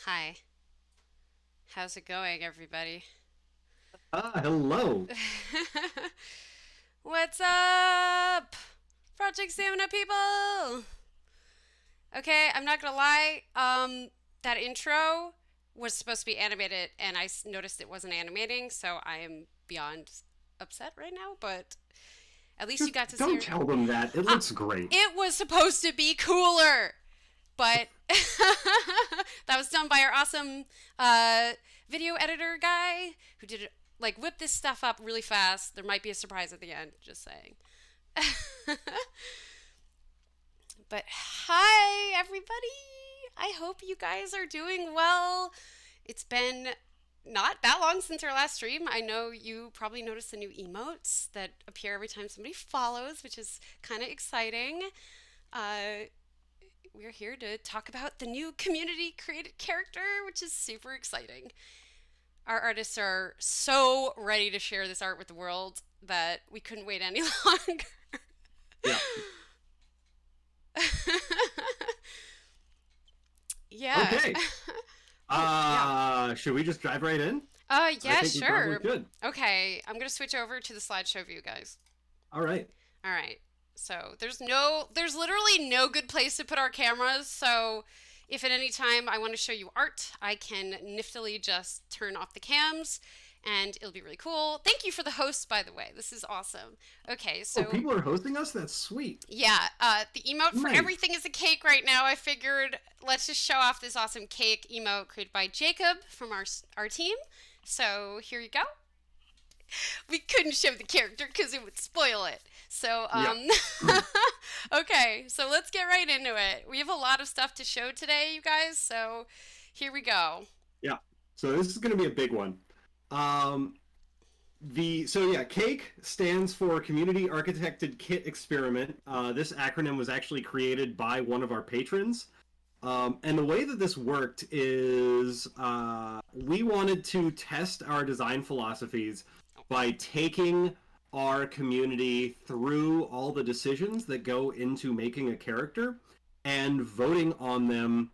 Hi. How's it going, everybody? Hello. What's up? Project Stamina people! Okay, I'm not gonna lie. That intro was supposed to be animated, and noticed it wasn't animating, so I am beyond upset right now, but at least you Just got to see don't her. tell them that. It Uh, looks great. it was supposed to be cooler! But that was done by our awesome uh, video editor guy who did it, like whip this stuff up really fast. There might be a surprise at the end, just saying. But hi, everybody. I hope you guys are doing well. It's been not that long since our last stream. I know you probably noticed the new emotes that appear every time somebody follows, which is kind of exciting. Uh, we're here to talk about the new community created character, which is super exciting. Our artists are so ready to share this art with the world that we couldn't wait any longer. Yeah. Yeah. Okay. Oh, yeah. Should we just dive right in? I Yeah, think we probably sure. should. Okay, I'm gonna switch over to the slideshow view, guys. All right. All right. So there's literally no good place to put our cameras. So if at any time I want to show you art, I can niftily just turn off the cams and it'll be really cool. Thank you for the host, by the way. This is awesome. Okay, Oh, so people are hosting us? That's sweet. yeah, the emote for Nice. everything is a cake right now. I figured let's just show off this awesome cake emote created by Jacob from our team. So here you go. We couldn't show the character because it would spoil it. So, Yeah. okay, so let's get right into it. We have a lot of stuff to show today, you guys, so here we go. Yeah. So this is going to be a big one. Um, CAKE stands for Community Architected Kit Experiment. This acronym was actually created by one of our patrons. And the way that this worked is we wanted to test our design philosophies by taking our community through all the decisions that go into making a character and voting on them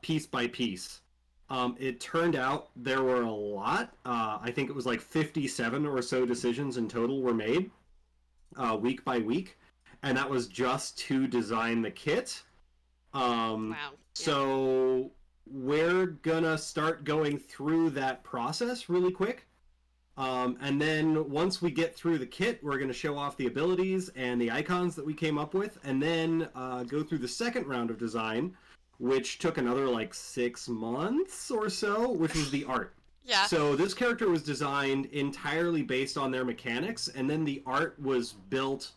piece by piece. It turned out there were a lot. I think it was like 57 or so decisions in total were made week by week. And that was just to design the kit. Wow, yeah. So we're gonna start going through that process really quick. And then once we get through the kit, we're going to show off the abilities and the icons that we came up with, and then go through the second round of design, which took another like 6 months or so, which was the art. Yeah, So this character was designed entirely based on their mechanics, and then the art was built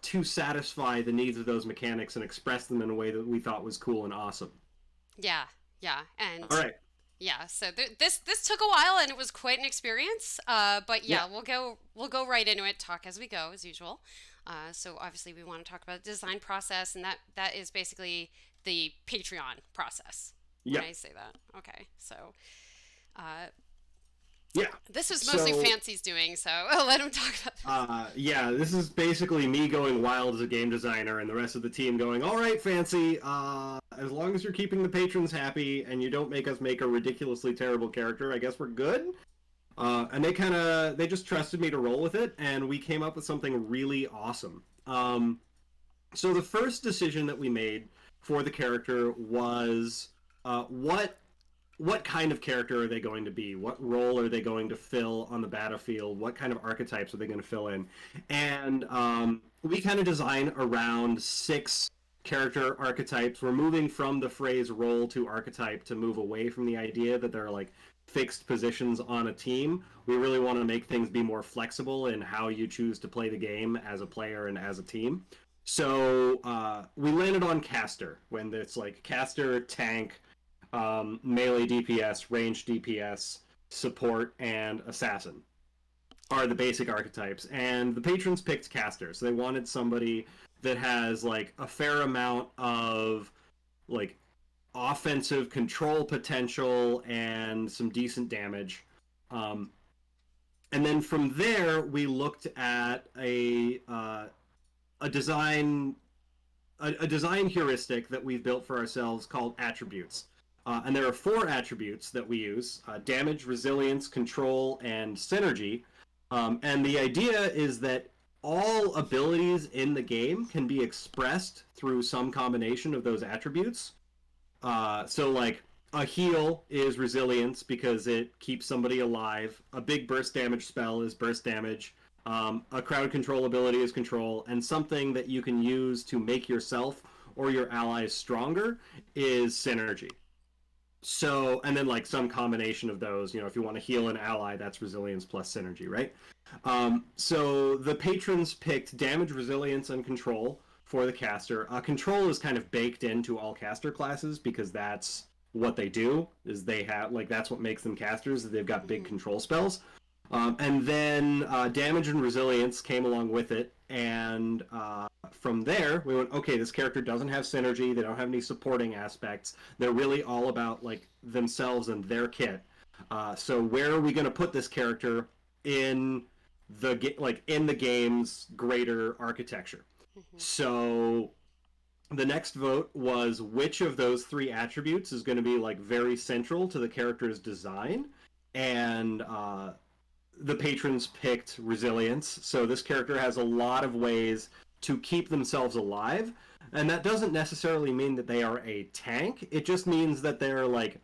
to satisfy the needs of those mechanics and express them in a way that we thought was cool and awesome. yeah, yeah. All And right. yeah, so this took a while and it was quite an experience. But Yeah. yeah, we'll go right into it, talk as we go as usual. So obviously we want to talk about the design process, and that is basically the Patreon process. When Yeah. I say that, okay. So uh, Yeah. this was mostly So Fancy's doing, so I'll let him talk about this. yeah, this is basically me going wild as a game designer and the rest of the team going, all right, Fancy, as long as you're keeping the patrons happy and you don't make us make a ridiculously terrible character, I guess we're good. And they just trusted me to roll with it, and we came up with something really awesome. So the first decision that we made for the character was what kind of character are they going to be? What role are they going to fill on the battlefield? What kind of archetypes are they going to fill in? And we kind of design around 6 character archetypes. We're moving from the phrase role to archetype to move away from the idea that they're like fixed positions on a team. We really want to make things be more flexible in how you choose to play the game as a player and as a team. So we landed on caster when it's like caster, tank, melee DPS, range DPS, support, and assassin are the basic archetypes. And the patrons picked caster, so they wanted somebody that has like a fair amount of like offensive control potential and some decent damage. Um, and then from there, we looked at a design a design heuristic that we've built for ourselves called attributes. And there are 4 attributes that we use: damage, resilience, control, and synergy. And the idea is that all abilities in the game can be expressed through some combination of those attributes. So, like, a heal is resilience because it keeps somebody alive. A big burst damage spell is burst damage. A crowd control ability is control. And something that you can use to make yourself or your allies stronger is synergy. So, and then like some combination of those, if you want to heal an ally, that's resilience plus synergy, right? So the patrons picked damage, resilience, and control for the caster. Control is kind of baked into all caster classes because that's what they do. Is they have like that's what makes them casters. They've got big Mm-hmm. control spells. And then damage and resilience came along with it, and from there we went, okay, this character doesn't have synergy. They don't have any supporting aspects. They're really all about like themselves and their kit. So where are we going to put this character in in the game's greater architecture? Mm-hmm. So the next vote was which of those 3 attributes is going to be like very central to the character's design, and the patrons picked resilience. So this character has a lot of ways to keep themselves alive. And that doesn't necessarily mean that they are a tank. It just means that they're like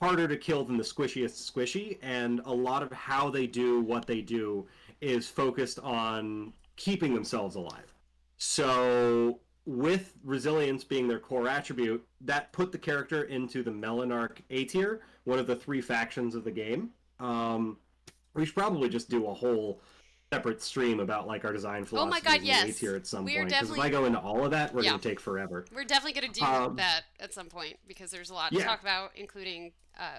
harder to kill than the squishiest squishy. And a lot of how they do what they do is focused on keeping themselves alive. So with resilience being their core attribute, that put the character into the Melanarch A tier, one of the 3 factions of the game. We should probably just do a whole separate stream about like our design Oh my god, philosophies in the A yes. tier at some We're point. Because if definitely I go into all of that, we're yeah. going to take forever. We're definitely going to do Um, that at some point because there's a lot to yeah. talk about, including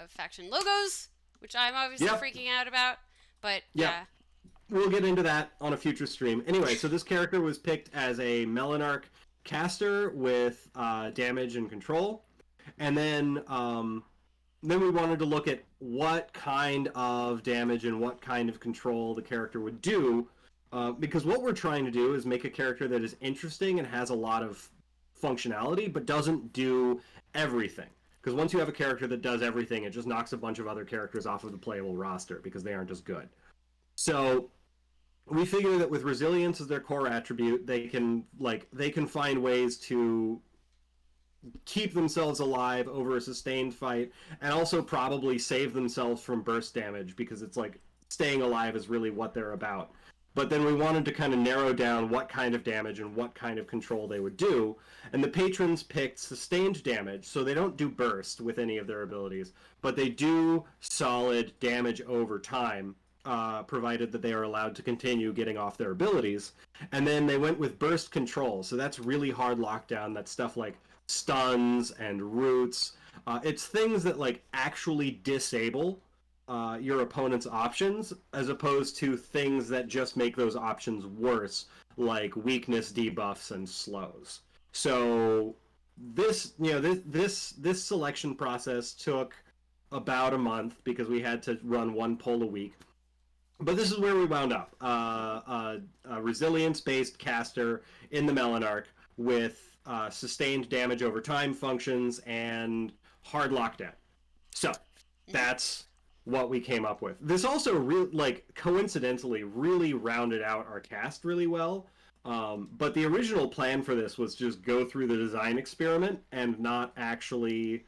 faction logos, which I'm obviously Yep. freaking out about. But Yep. yeah. We'll get into that on a future stream. Anyway, so this character was picked as a Melanarch caster with damage and control, and then we wanted to look at what kind of damage and what kind of control the character would do, because what we're trying to do is make a character that is interesting and has a lot of functionality, but doesn't do everything. Because once you have a character that does everything, it just knocks a bunch of other characters off of the playable roster because they aren't as good. So we figure that with resilience as their core attribute, they can find ways to keep themselves alive over a sustained fight, and also probably save themselves from burst damage because it's like staying alive is really what they're about. But then we wanted to kind of narrow down what kind of damage and what kind of control they would do, and the patrons picked sustained damage, so they don't do burst with any of their abilities, but they do solid damage over time, provided that they are allowed to continue getting off their abilities. And then they went with burst control, so that's really hard lockdown. That's stuff like stuns and roots. It's things that like actually disable your opponent's options, as opposed to things that just make those options worse, like weakness debuffs and slows. So this selection process took about a month because we had to run 1 poll a week. But this is where we wound up. A resilience-based caster in the Melanarch with sustained damage over time functions and hard lockdown. So that's what we came up with. This also, coincidentally, really rounded out our cast really well. But the original plan for this was just go through the design experiment and not actually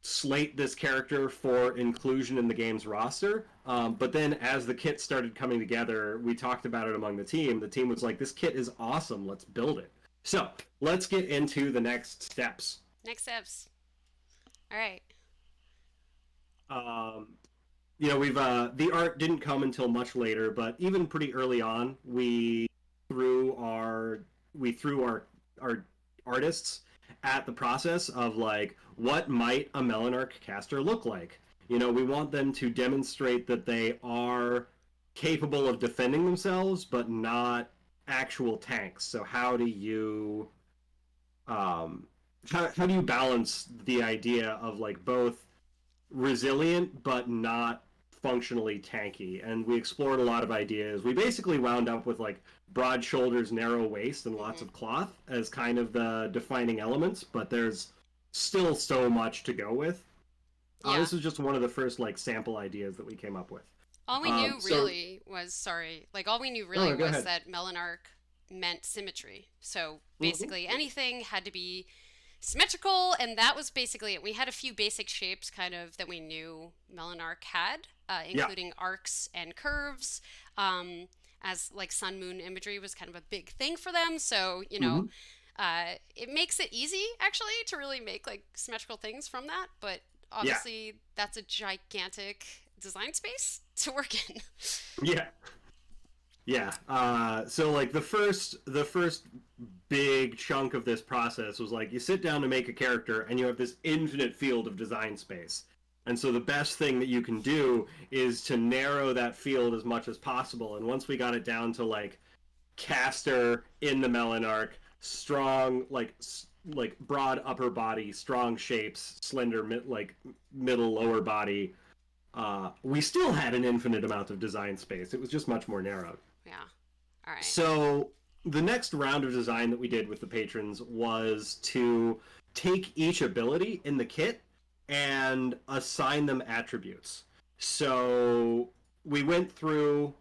slate this character for inclusion in the game's roster. But then as the kit started coming together, we talked about it among the team. The team was like, this kit is awesome. Let's build it. So let's get into the next steps. Next steps. All right. We've the art didn't come until much later, but even pretty early on, we threw our artists at the process of like what might a Melanarch caster look like. We want them to demonstrate that they are capable of defending themselves, but not actual tanks. So um, how do you balance the idea of like both resilient but not functionally tanky? And we explored a lot of ideas. We basically wound up with like broad shoulders, narrow waist, and lots Mm-hmm. of cloth as kind of the defining elements, but there's still so much to go with. Yeah. This was just one of the first like sample ideas that we came up with. All we knew So really was, sorry, like all we knew really no, go was ahead. that Melanarch meant symmetry. So Mm-hmm. basically anything had to be symmetrical, and that was basically it. We had a few basic shapes kind of that we knew Melanarch had, Yeah. including arcs and curves. Um, as like sun moon imagery was kind of a big thing for them, so Mm-hmm. it makes it easy actually to really make like symmetrical things from that. But Yeah. obviously, that's a gigantic design space to work in. Yeah. Yeah. So like the first big chunk of this process was like you sit down to make a character and you have this infinite field of design space. And so the best thing that you can do is to narrow that field as much as possible. And once we got it down to like caster in the Melanarch, strong like broad upper body, strong shapes, slender like middle lower body, we still had an infinite amount of design space. It was just much more narrowed. Yeah. All right. So the next round of design that we did with the patrons was to take each ability in the kit and assign them attributes. So we went through.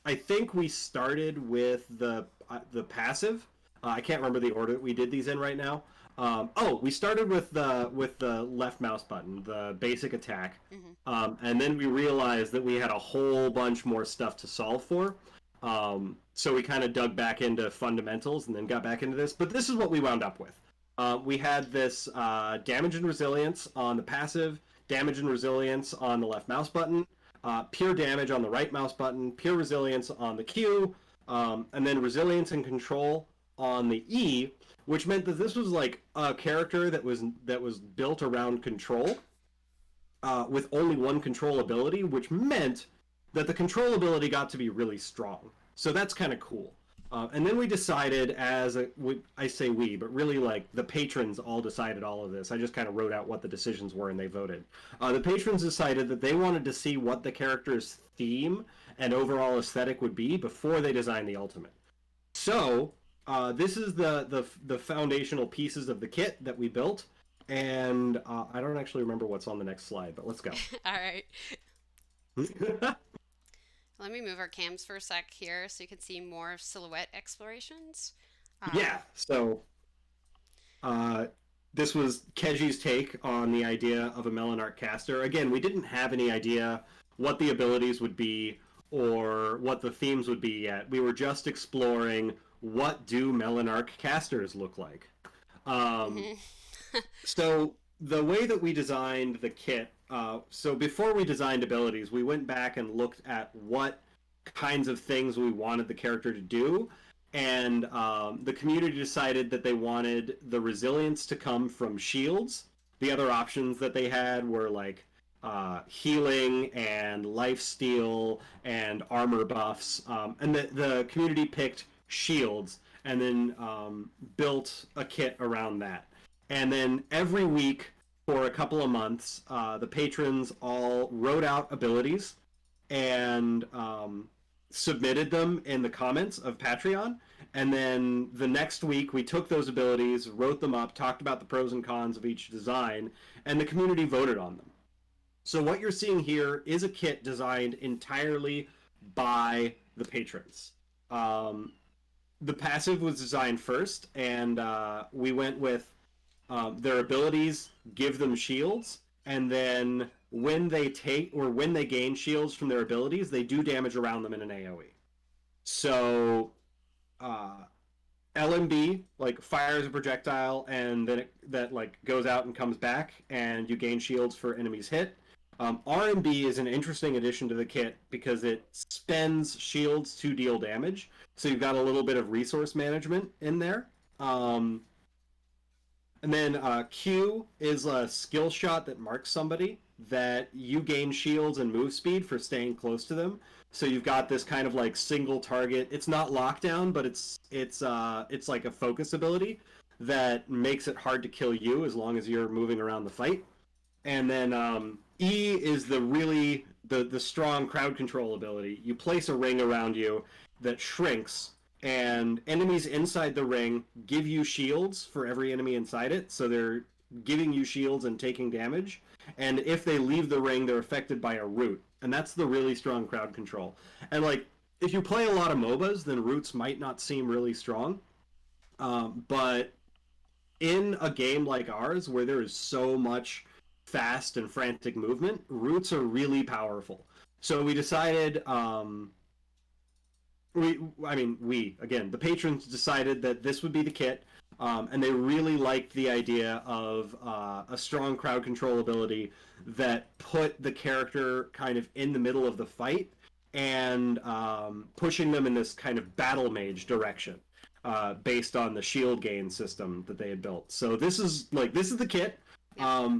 I think we started with the passive. I can't remember the order that we did these in right now. We started with the left mouse button, the basic attack, Mm-hmm. and then we realized that we had a whole bunch more stuff to solve for. So we kind of dug back into fundamentals and then got back into this. But this is what we wound up with. We had this damage and resilience on the passive, damage and resilience on the left mouse button, pure damage on the right mouse button, pure resilience on the Q, and then resilience and control on the E, which meant that this was like a character that was built around control, with only one control ability, which meant that the control ability got to be really strong. So that's kind of cool. And then we decided, I say we, but really like the patrons all decided all of this. I just kind of wrote out what the decisions were and they voted. The patrons decided that they wanted to see what the character's theme and overall aesthetic would be before they designed the ultimate. So this is the foundational pieces of the kit that we built, and I don't actually remember what's on the next slide, but let's go. All right. Let me move our cams for a sec here so you can see more of silhouette explorations. Yeah. So uh, this was Keji's take on the idea of a Melanarch caster. Again, we didn't have any idea what the abilities would be or what the themes would be yet. We were just exploring what do Melanarch casters look like. Um, Mm-hmm. so the way that we designed the kit, so before we designed abilities, we went back and looked at what kinds of things we wanted the character to do, and the community decided that they wanted the resilience to come from shields. The other options that they had were like healing and life steal and armor buffs, and the community picked shields and then built a kit around that. And then every week for a couple of months, the patrons all wrote out abilities and submitted them in the comments of Patreon. And then the next week, we took those abilities, wrote them up, talked about the pros and cons of each design, and the community voted on them. So what you're seeing here is a kit designed entirely by the patrons. Um, the passive was designed first, and we went with their abilities give them shields, and then when they gain shields from their abilities, they do damage around them in an AOE. So uh, LMB like fires a projectile, and then that like goes out and comes back, and you gain shields for enemies hit. RMB is an interesting addition to the kit because it spends shields to deal damage, so you've got a little bit of resource management in there. And then Q is a skill shot that marks somebody that you gain shields and move speed for staying close to them. So you've got this kind of like single target. It's not lockdown, but it's like a focus ability that makes it hard to kill you as long as you're moving around the fight. And then E is the strong crowd control ability. You place a ring around you that shrinks, and enemies inside the ring give you shields for every enemy inside it, so they're giving you shields and taking damage. And if they leave the ring, they're affected by a root, and that's the really strong crowd control. And like, if you play a lot of MOBAs, then roots might not seem really strong, but in a game like ours where there is so much fast and frantic movement, roots are really powerful. So we decided, we again, the patrons decided that this would be the kit, and they really liked the idea of a strong crowd control ability that put the character kind of in the middle of the fight and pushing them in this kind of battle mage direction. Based on the shield gain system that they had built. So this is the kit. Yep.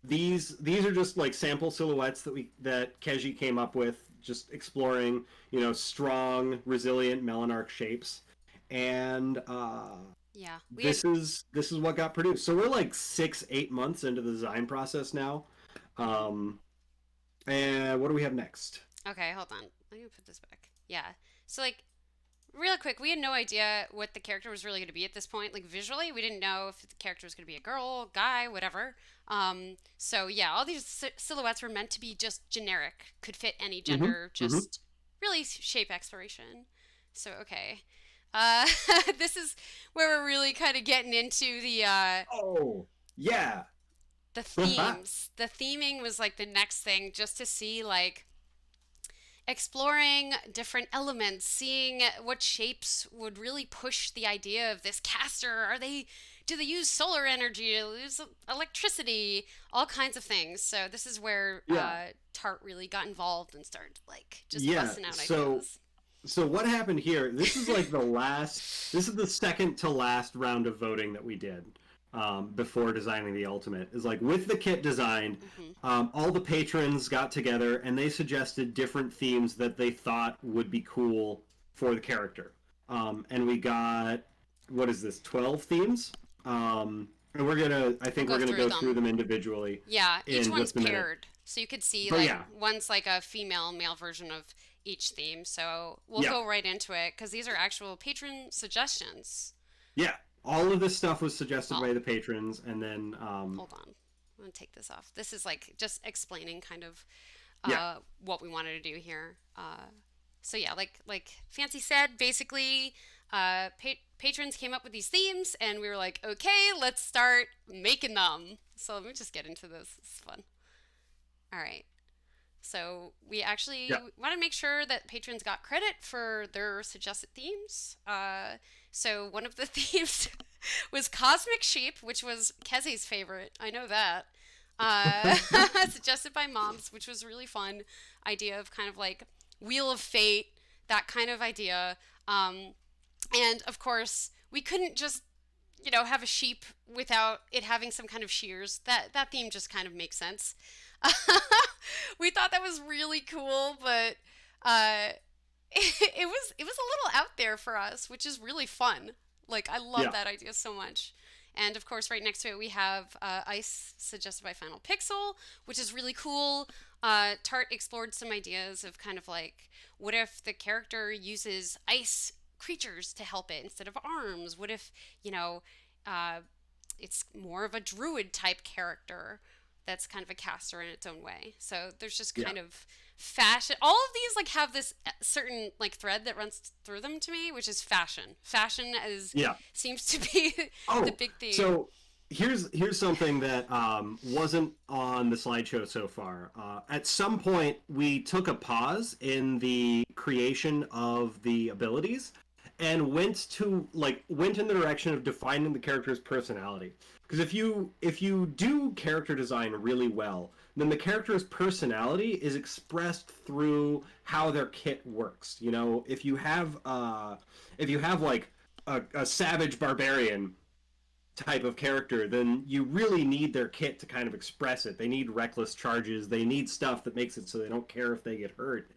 These are just like sample silhouettes that Keji came up with, just exploring, strong, resilient Melanarch shapes, and Yeah, this is what got produced. So we're like 6-8 months into the design process now. And what do we have next? okay, hold on. Let me put this back. Yeah. So like real quick, we had no idea what the character was really going to be at this point. Like visually, we didn't know if the character was going to be a girl, guy, whatever. So yeah, all these silhouettes were meant to be just generic, could fit any gender, Mm-hmm. just really shape exploration. So okay, this is where we're really kind of getting into Oh, yeah. the themes. The theming was like the next thing, just to see like exploring different elements, seeing what shapes would really push the idea of this caster. Do they use solar energy? Do they use electricity? All kinds of things. So this is where Yeah. Tart really got involved and started like just Yeah. busting out So ideas. So what happened here? This is like this is the second to last round of voting that we did before designing the ultimate. Is like with the kit designed, Hmm. all the patrons got together and they suggested different themes that they thought would be cool for the character. And we got, what is this, 12 themes? And I We'll think go we're gonna through go through them. them individually Yeah, each in one's just a minute. paired. So you could see But like yeah, one's like a female and male version of each theme. So we'll yeah. go right into it because these are actual patron suggestions. Yeah, all of this stuff was suggested Well, by the patrons, and then hold on. I'm gonna take this off. This is like just explaining kind of yeah, what we wanted to do here. So yeah, like Fancy said, basically, patrons came up with these themes, and we were like, okay, let's start making them. So let me just get into this. This is fun. All right. So we actually yeah. want to make sure that patrons got credit for their suggested themes. So one of the themes was Cosmic Sheep, which was Kezi's favorite. I know that. Uh, Suggested by Moms, which was really fun. Idea of kind of like Wheel of Fate, that kind of idea. And of course, we couldn't just have a sheep without it having some kind of shears. That theme just kind of makes sense. We thought that was really cool, but uh, it was a little out there for us, which is really fun. Like I love Yeah. that idea so much. And of course, right next to it, we have Ice, suggested by Final Pixel, which is really cool. Tart explored some ideas of kind of like, what if the character uses ice creatures to help it instead of arms? What if, you know, uh, it's more of a druid type character that's kind of a caster in its own way. So there's just Yeah. kind of fashion. All of these like have this certain like thread that runs through them to me, which is fashion. Fashion is Yeah. seems to be the Oh, big theme. so here's something that wasn't on the slideshow so far. At some point, we took a pause in the creation of the abilities and went in the direction of defining the character's personality. Because if you do character design really well, then the character's personality is expressed through how their kit works. If you have like a savage barbarian type of character, then you really need their kit to kind of express it. They need reckless charges. They need stuff that makes it so they don't care if they get hurt.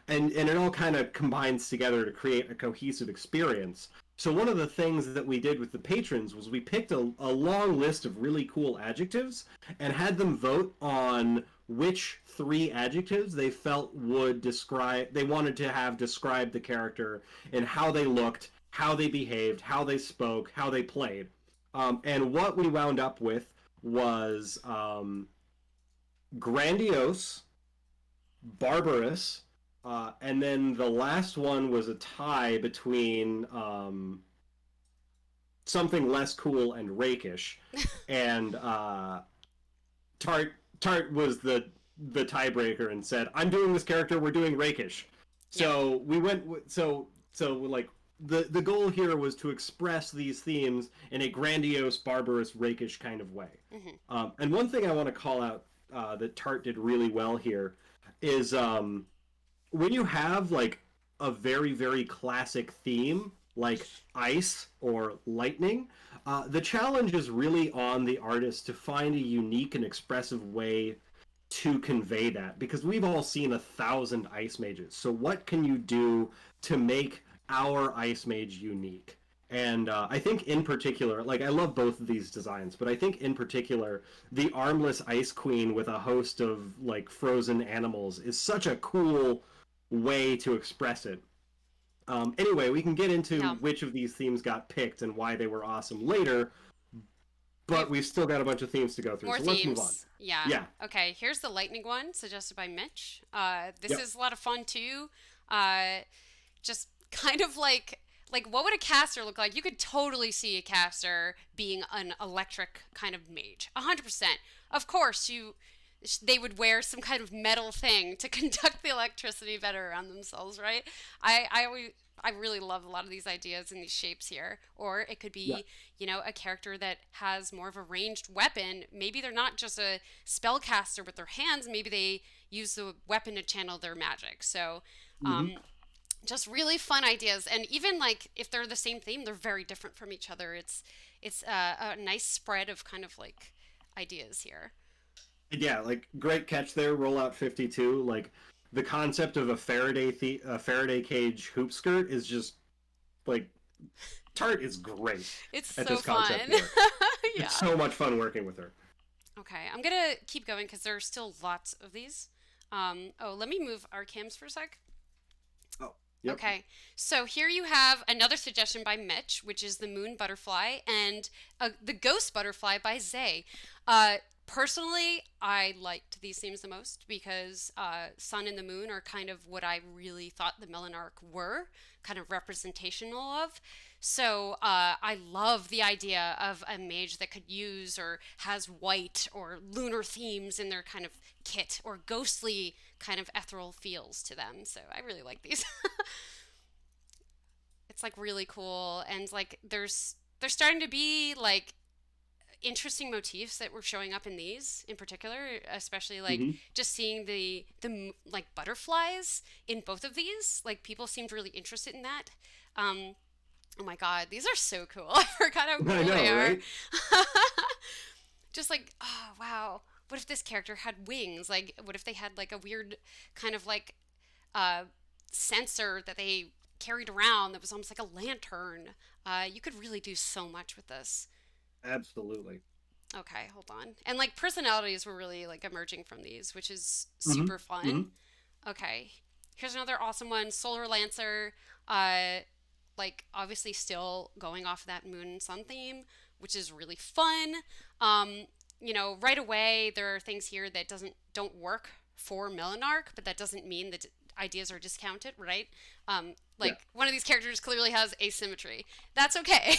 And it all kind of combines together to create a cohesive experience. So one of the things that we did with the patrons was we picked a long list of really cool adjectives and had them vote on which three adjectives they felt would describe, they wanted to have describe the character and how they looked, how they behaved, how they spoke, how they played. And what we wound up with was grandiose, barbarous, and then the last one was a tie between something less cool and rakish. And Tart was the tiebreaker and said, "I'm doing this character. We're doing rakish." Yeah. So we went. So like the goal here was to express these themes in a grandiose, barbarous, rakish kind of way. And one thing I want to call out that Tart did really well here is when you have like a very very classic theme like ice or lightning, the challenge is really on the artist to find a unique and expressive way to convey that, because we've all seen 1,000 ice mages. So what can you do to make our ice mage unique? And I think in particular, like I love both of these designs, but I think in particular, the armless ice queen with a host of like frozen animals is such a cool way to express it. Anyway, we can get into No. which of these themes got picked and why they were awesome later, We but have we've still got a bunch of themes to go through, more so let's move on. themes. Yeah. Yeah. Okay, here's the lightning one suggested by Mitch. This Yep. is a lot of fun too. Just kind of like what would a caster look like? You could totally see a caster being an electric kind of mage. 100%. Of course, they would wear some kind of metal thing to conduct the electricity better around themselves, right? I really love a lot of these ideas and these shapes here. Or it could Yeah. be, a character that has more of a ranged weapon. Maybe they're not just a spellcaster with their hands. Maybe they use the weapon to channel their magic. So, Hmm. um, just really fun ideas. And even like if they're the same theme, they're very different from each other. It's a nice spread of kind of like ideas here. Yeah, like great catch there, rollout 52. Like the concept of a Faraday cage hoop skirt is just like Tart is great It's at so this concept fun. work. It's Yeah. so much fun working with her. Okay, I'm gonna keep going because there are still lots of these. Oh, let me move our cams for a sec. Oh, yep. Okay, so here you have another suggestion by Mitch, which is the moon butterfly, and the ghost butterfly by Zay. Personally, I liked these themes the most because sun and the moon are kind of what I really thought the Melanarch were, kind of representational of. So I love the idea of a mage that could use or has white or lunar themes in their kind of kit or ghostly kind of ethereal feels to them. So I really like these. It's like really cool, and like there's starting to be like interesting motifs that were showing up in these in particular, especially like Hmm. just seeing the like butterflies in both of these. Like people seemed really interested in that. um oh my god, these are so cool. I forgot how I cool they know, are. right? Just like, oh wow, what if this character had wings? Like what if they had like a weird kind of like uh sensor that they carried around that was almost like a lantern? You could really do so much with this. Absolutely. Okay, hold on. And like personalities were really like emerging from these, which is Hmm. super fun. Hmm. Okay, here's another awesome one: Solar Lancer. Uh, like obviously still going off that moon and sun theme, which is really fun. Um, right away there are things here that don't work for Melanarch, but that doesn't mean that ideas are discounted, right? Yeah. Like one of these characters clearly has asymmetry. That's okay.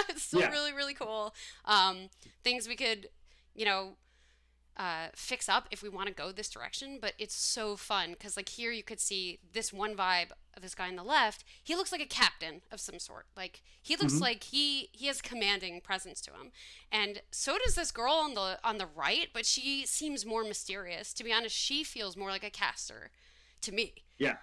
It's still Yeah. really really cool. Um, Things we could, you know, fix up if we want to go this direction, but it's so fun because like here you could see this one vibe of this guy on the left. He looks like a captain of some sort. Like he looks Hmm. like he has commanding presence to him, and so does this girl on the right. But she seems more mysterious. To be honest, she feels more like a caster to me. Yeah.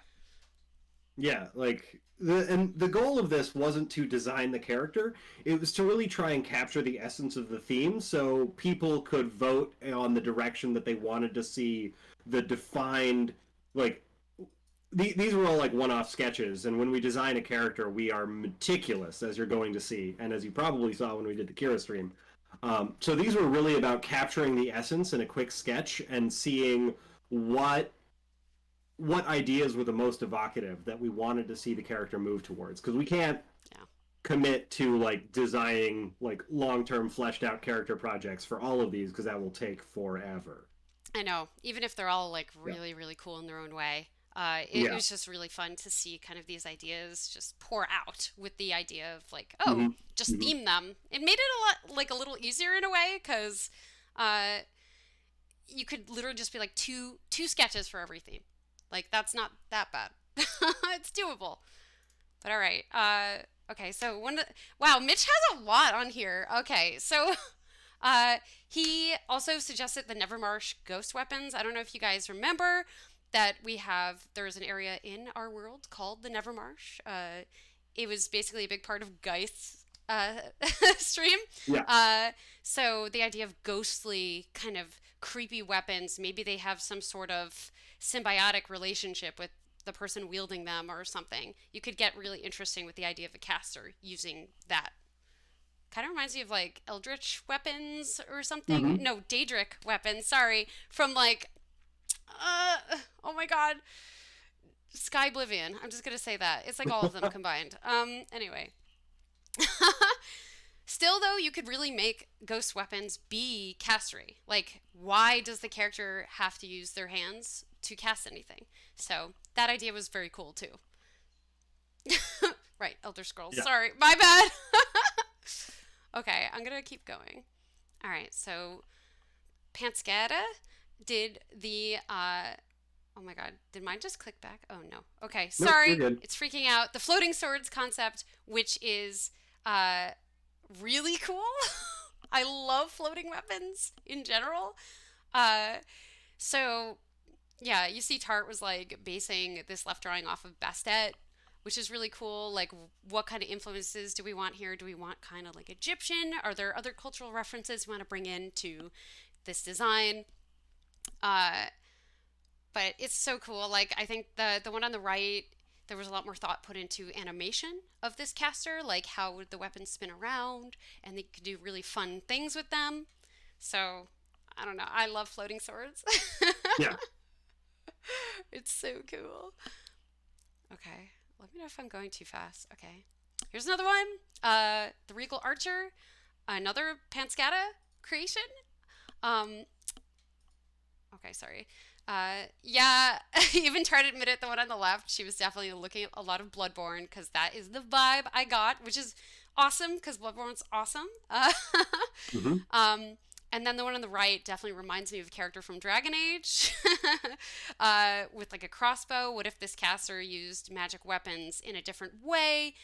Yeah, like the goal of this wasn't to design the character. It was to really try and capture the essence of the theme so people could vote on the direction that they wanted to see the defined like these were all like one-off sketches, and when we design a character, we are meticulous, as you're going to see, and as you probably saw when we did the Kira stream. So these were really about capturing the essence in a quick sketch and seeing what what ideas were the most evocative that we wanted to see the character move towards, because we can't Yeah. commit to like designing like long-term fleshed out character projects for all of these because that will take forever. I know, even if they're all like Yeah. really, really cool in their own way, it Yeah. was just really fun to see kind of these ideas just pour out with the idea of like, oh, Hmm. just Hmm. theme them. It made it a lot like a little easier in a way because uh, you could literally just be like two sketches for every theme. Like that's not that bad. It's doable. But all right. Okay. So wow, Mitch has a lot on here. Okay. So uh, he also suggested the Nevermarsh ghost weapons. I don't know if you guys remember that there's an area in our world called the Nevermarsh. It was basically a big part of Geist's stream. Yeah. Uh, so the idea of ghostly kind of creepy weapons, maybe they have some sort of symbiotic relationship with the person wielding them or something. You could get really interesting with the idea of a caster using that. Kind of reminds me of like eldritch weapons or something. Hmm. No, Daedric weapons. Sorry, from like, oh my god, Sky Oblivion. I'm just gonna say that it's like all of them combined. Anyway, still though, you could really make ghost weapons be castery. Like, why does the character have to use their hands to cast anything? So that idea was very cool too. Right, Elder Scrolls. Yeah. Sorry, my bad. Okay, I'm gonna keep going. All right, so Panskata did the oh my god, did mine just click back? Oh no. Okay, Nope, you're sorry. good. It's freaking out. The floating swords concept, which is uh really cool. I love floating weapons in general. Uh so yeah, you see Tart was like basing this left drawing off of Bastet, which is really cool. Like, what kind of influences do we want here? Do we want kind of like Egyptian? Are there other cultural references we want to bring into this design? Uh, but it's so cool. Like, I think the one on the right, there was a lot more thought put into animation of this caster, like how would the weapons spin around, and they could do really fun things with them. So, I don't know. I love floating swords. Yeah. It's so cool. Okay. Let me know if I'm going too fast. Okay. Here's another one. The Regal Archer, another Panskata creation. Um, okay, sorry. Yeah, even tried to admit it. The one on the left, she was definitely looking at a lot of Bloodborne because that is the vibe I got, which is awesome because Bloodborne's awesome. Hmm. Um, and then the one on the right definitely reminds me of a character from Dragon Age with like a crossbow. What if this caster used magic weapons in a different way,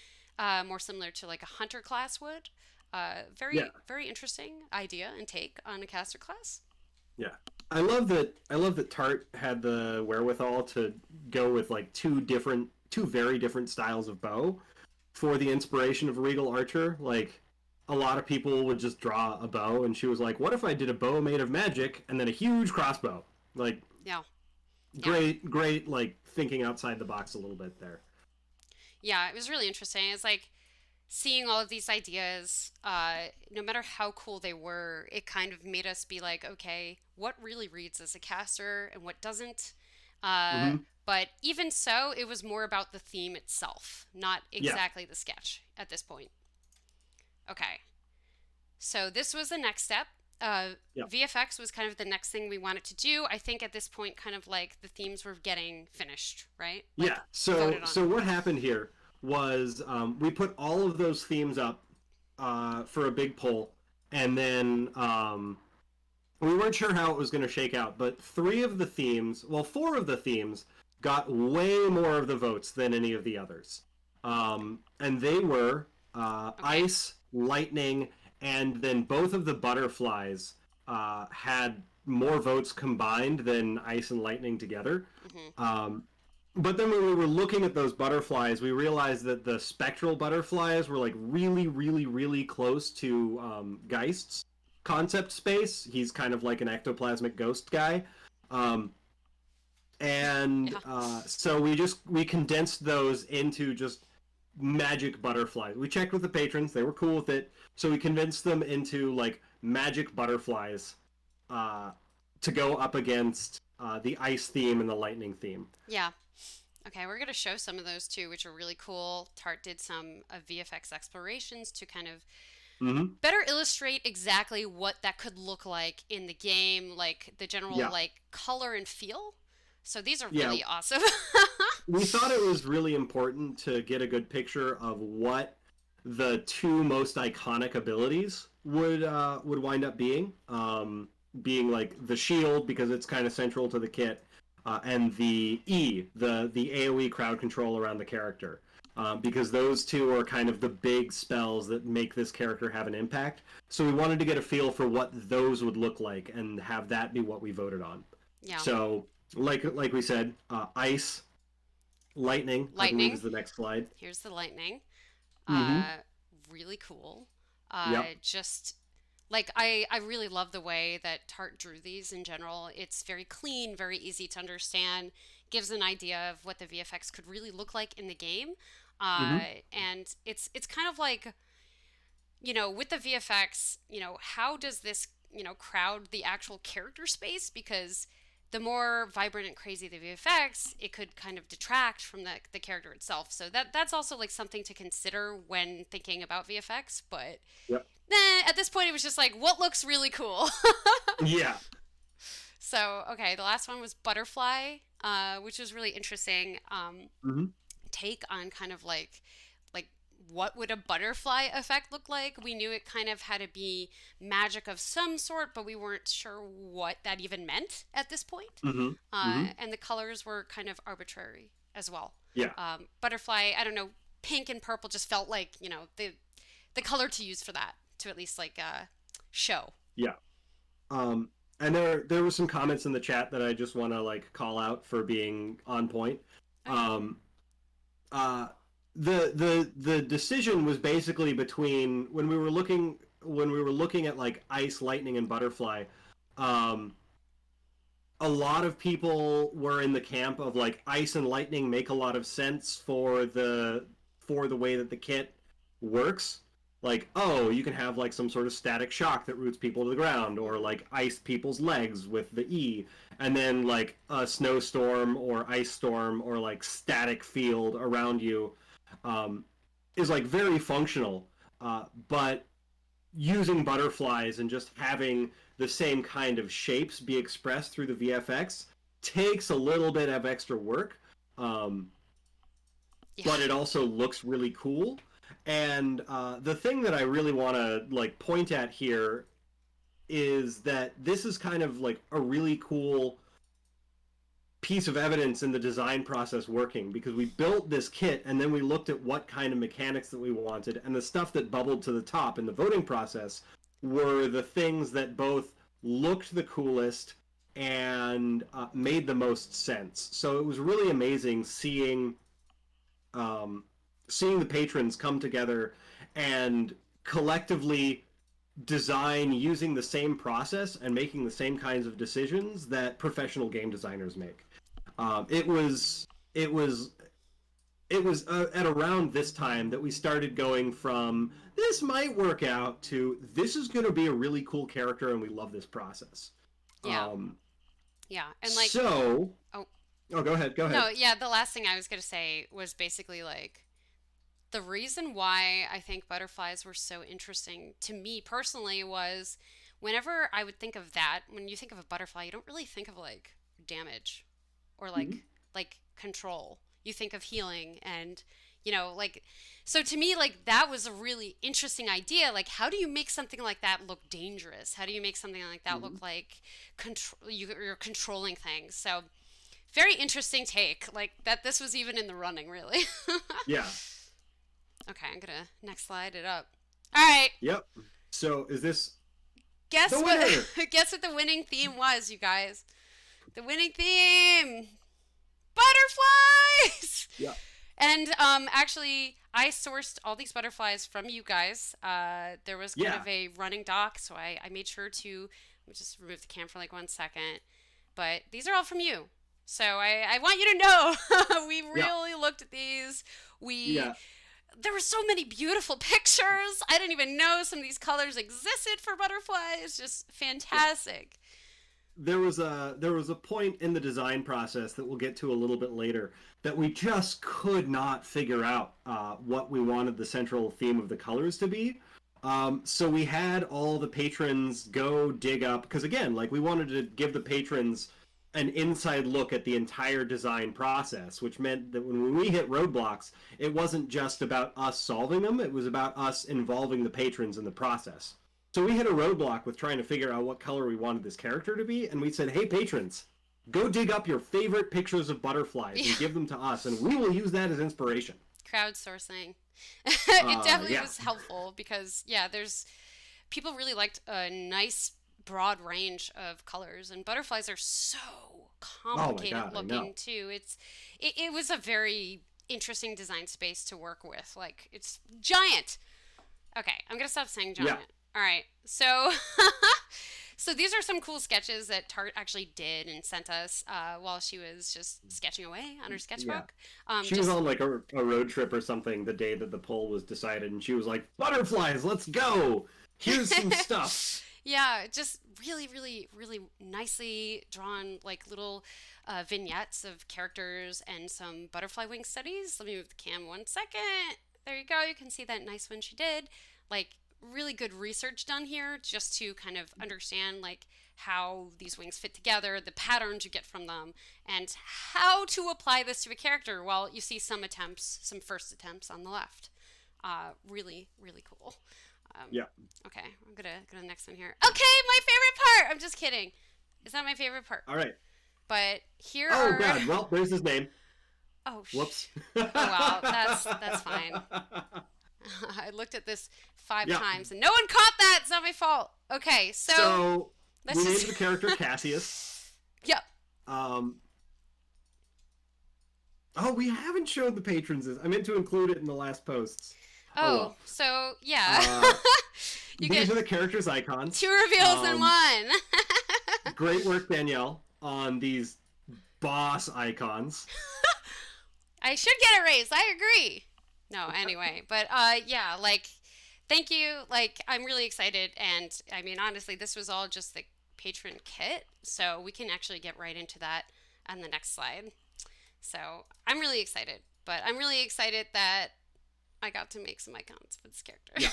more similar to like a hunter class would? Yeah. Very, very interesting idea and take on a caster class. Yeah. I love that Tart had the wherewithal to go with like two very different styles of bow for the inspiration of Regal Archer. Like a lot of people would just draw a bow, and she was like, "What if I did a bow made of magic and then a huge crossbow?" Like Yeah, yeah, great like thinking outside the box a little bit there. yeah. It was really interesting. It's like seeing all of these ideas, no matter how cool they were, it kind of made us be like, okay, what really reads as a caster and what doesn't? Uh, Hmm. but even so, it was more about the theme itself, not Yeah. exactly the sketch at this point. Okay, so this was the next step. Yeah. VFX was kind of the next thing we wanted to do. I think at this point, kind of like the themes were getting finished, right? Yeah. Like So voted on. so what happened here was we put all of those themes up for a big poll, and then we weren't sure how it was going to shake out. But four of the themes got way more of the votes than any of the others, and they were Okay. ice, lightning, and then both of the butterflies had more votes combined than ice and lightning together. Hmm. Um, but then when we were looking at those butterflies, we realized that the spectral butterflies were like really close to Geist's concept space. He's kind of like an ectoplasmic ghost guy. Um, and Yeah. so we condensed those into just magic butterflies. We checked with the patrons; they were cool with it. So we convinced them into like magic butterflies uh, to go up against the ice theme and the lightning theme. Yeah. Okay, we're going to show some of those too, which are really cool. Tart did some VFX explorations to kind of Mm-hmm. better illustrate exactly what that could look like in the game, like the general Yeah, like color and feel. So these are yeah. really awesome. We thought it was really important to get a good picture of what the two most iconic abilities would wind up being. Being like the shield because it's kind of central to the kit, and the E, the AOE crowd control around the character, because those two are kind of the big spells that make this character have an impact. So we wanted to get a feel for what those would look like and have that be what we voted on. Yeah. So like we said, ice, lightning, I believe Lightning. is the next slide. Here's the lightning. Mm-hmm. Uh, really cool. Yep. Just like I really love the way that Tart drew these in general. It's very clean, very easy to understand, gives an idea of what the VFX could really look like in the game. Mm-hmm. And it's kind of like, with the VFX, how does this, crowd the actual character space? Because the more vibrant and crazy the VFX, it could kind of detract from the character itself. So that's also like something to consider when thinking about VFX. But Yep. at this point, it was just like, what looks really cool? Yeah. So, okay, the last one was Butterfly, which was really interesting. Mm-hmm. Take on kind of like what would a butterfly effect look like. We knew it kind of had to be magic of some sort, but we weren't sure what that even meant at this point. Mm-hmm. Mm-hmm. And the colors were kind of arbitrary as well. Yeah. Butterfly, I don't know, pink and purple just felt like, the color to use for that, to at least like show. Yeah. And there were some comments in the chat that I just want to like call out for being on point. Oh yeah. Um, uh, the decision was basically between when we were looking at like ice, lightning, and butterfly. Um, a lot of people were in the camp of like ice and lightning make a lot of sense for the way that the kit works. Like, oh, you can have like some sort of static shock that roots people to the ground, or like ice people's legs with the E, and then like a snowstorm or ice storm or like static field around you um, is like very functional. But using butterflies and just having the same kind of shapes be expressed through the VFX takes a little bit of extra work, um, Yeah. but it also looks really cool. And the thing that I really want to like point at here is that this is kind of like a really cool piece of evidence in the design process working, because we built this kit and then we looked at what kind of mechanics that we wanted, and the stuff that bubbled to the top in the voting process were the things that both looked the coolest and made the most sense. So it was really amazing um, seeing the patrons come together and collectively design using the same process and making the same kinds of decisions that professional game designers make. It was at around this time that we started going from this might work out to this is going to be a really cool character and we love this process. Yeah. Um, Yeah. And like, so, oh, oh, go ahead, go ahead. no, yeah, the last thing I was going to say was basically like the reason why I think butterflies were so interesting to me personally was whenever I would think of that, when you think of a butterfly, you don't really think of like damage or Mhm. like control. You think of healing and like so to me like that was a really interesting idea. Like how do you make something like that look dangerous? How do you make something like that Mhm. look like you're controlling things? So very interesting take. Like that this was even in the running really. Yeah. Okay, I'm gonna next slide it up. All right, Yep. So, is this the guess what? winner? Guess what the winning theme was, you guys. The winning theme: butterflies. Yeah. And actually, I sourced all these butterflies from you guys. There was kind Yeah. of a running doc, so I made sure to let me just remove the cam for like 1 second. But these are all from you. So I want you to know we Yeah. really looked at these. We Yeah. there were so many beautiful pictures. I didn't even know some of these colors existed for butterflies. Just fantastic. There was a point in the design process that we'll get to a little bit later that we just could not figure out what we wanted the central theme of the colors to be. So we had all the patrons go dig up because again, like we wanted to give the patrons an inside look at the entire design process, which meant that when we hit roadblocks, it wasn't just about us solving them, it was about us involving the patrons in the process. So we hit a roadblock with trying to figure out what color we wanted this character to be, and we said, hey, patrons, go dig up your favorite pictures of butterflies and give them to us, and we will use that as inspiration. Crowdsourcing. It definitely Yeah. was helpful because, yeah, there's people really liked a nice broad range of colors, and butterflies are so Oh my complicated god, I looking know. too. It was a very interesting design space to work with. Like, it's giant. Okay, I'm gonna stop saying Yeah. giant. All right, so so these are some cool sketches that Tart actually did and sent us while she was just sketching away on her Yeah. sketchbook. She was Just on like a road trip or something the day that the poll was decided, and she was like, butterflies, let's go! Here's some stuff. yeah, just really, really, really nicely drawn, like little vignettes of characters and some butterfly wing studies. Let me move the cam 1 second. There you go. You can see that nice one she did. Like, really good research done here just to kind of understand, like, how these wings fit together, the patterns you get from them, and how to apply this to a character. Well, you see some attempts, some first attempts on the left. Really, really cool. Yeah. Okay, I'm gonna go to the next one here. Okay, my favorite part. I'm just kidding. It's not my favorite part. All right. But here Oh are. god, well, there's his name. Oh, Whoops. oh wow, that's fine. I looked at this five Yeah. times and no one caught that. It's not my fault. Okay, So let's we named just. the character Cassius. Yep. Um, oh, we haven't showed the patrons this. I meant to include it in the last posts. Oh, well. so yeah. Uh, You These get are the characters' icons. two reveals in one. Great work, Danielle, on these boss icons. I should get a raise. I agree. No, anyway, but yeah, like, thank you. Like, I'm really excited, and I mean, honestly, this was all just the patron kit, so we can actually get right into that on the next slide. So I'm really excited, but I'm really excited that I got to make some icons for this character. Yeah.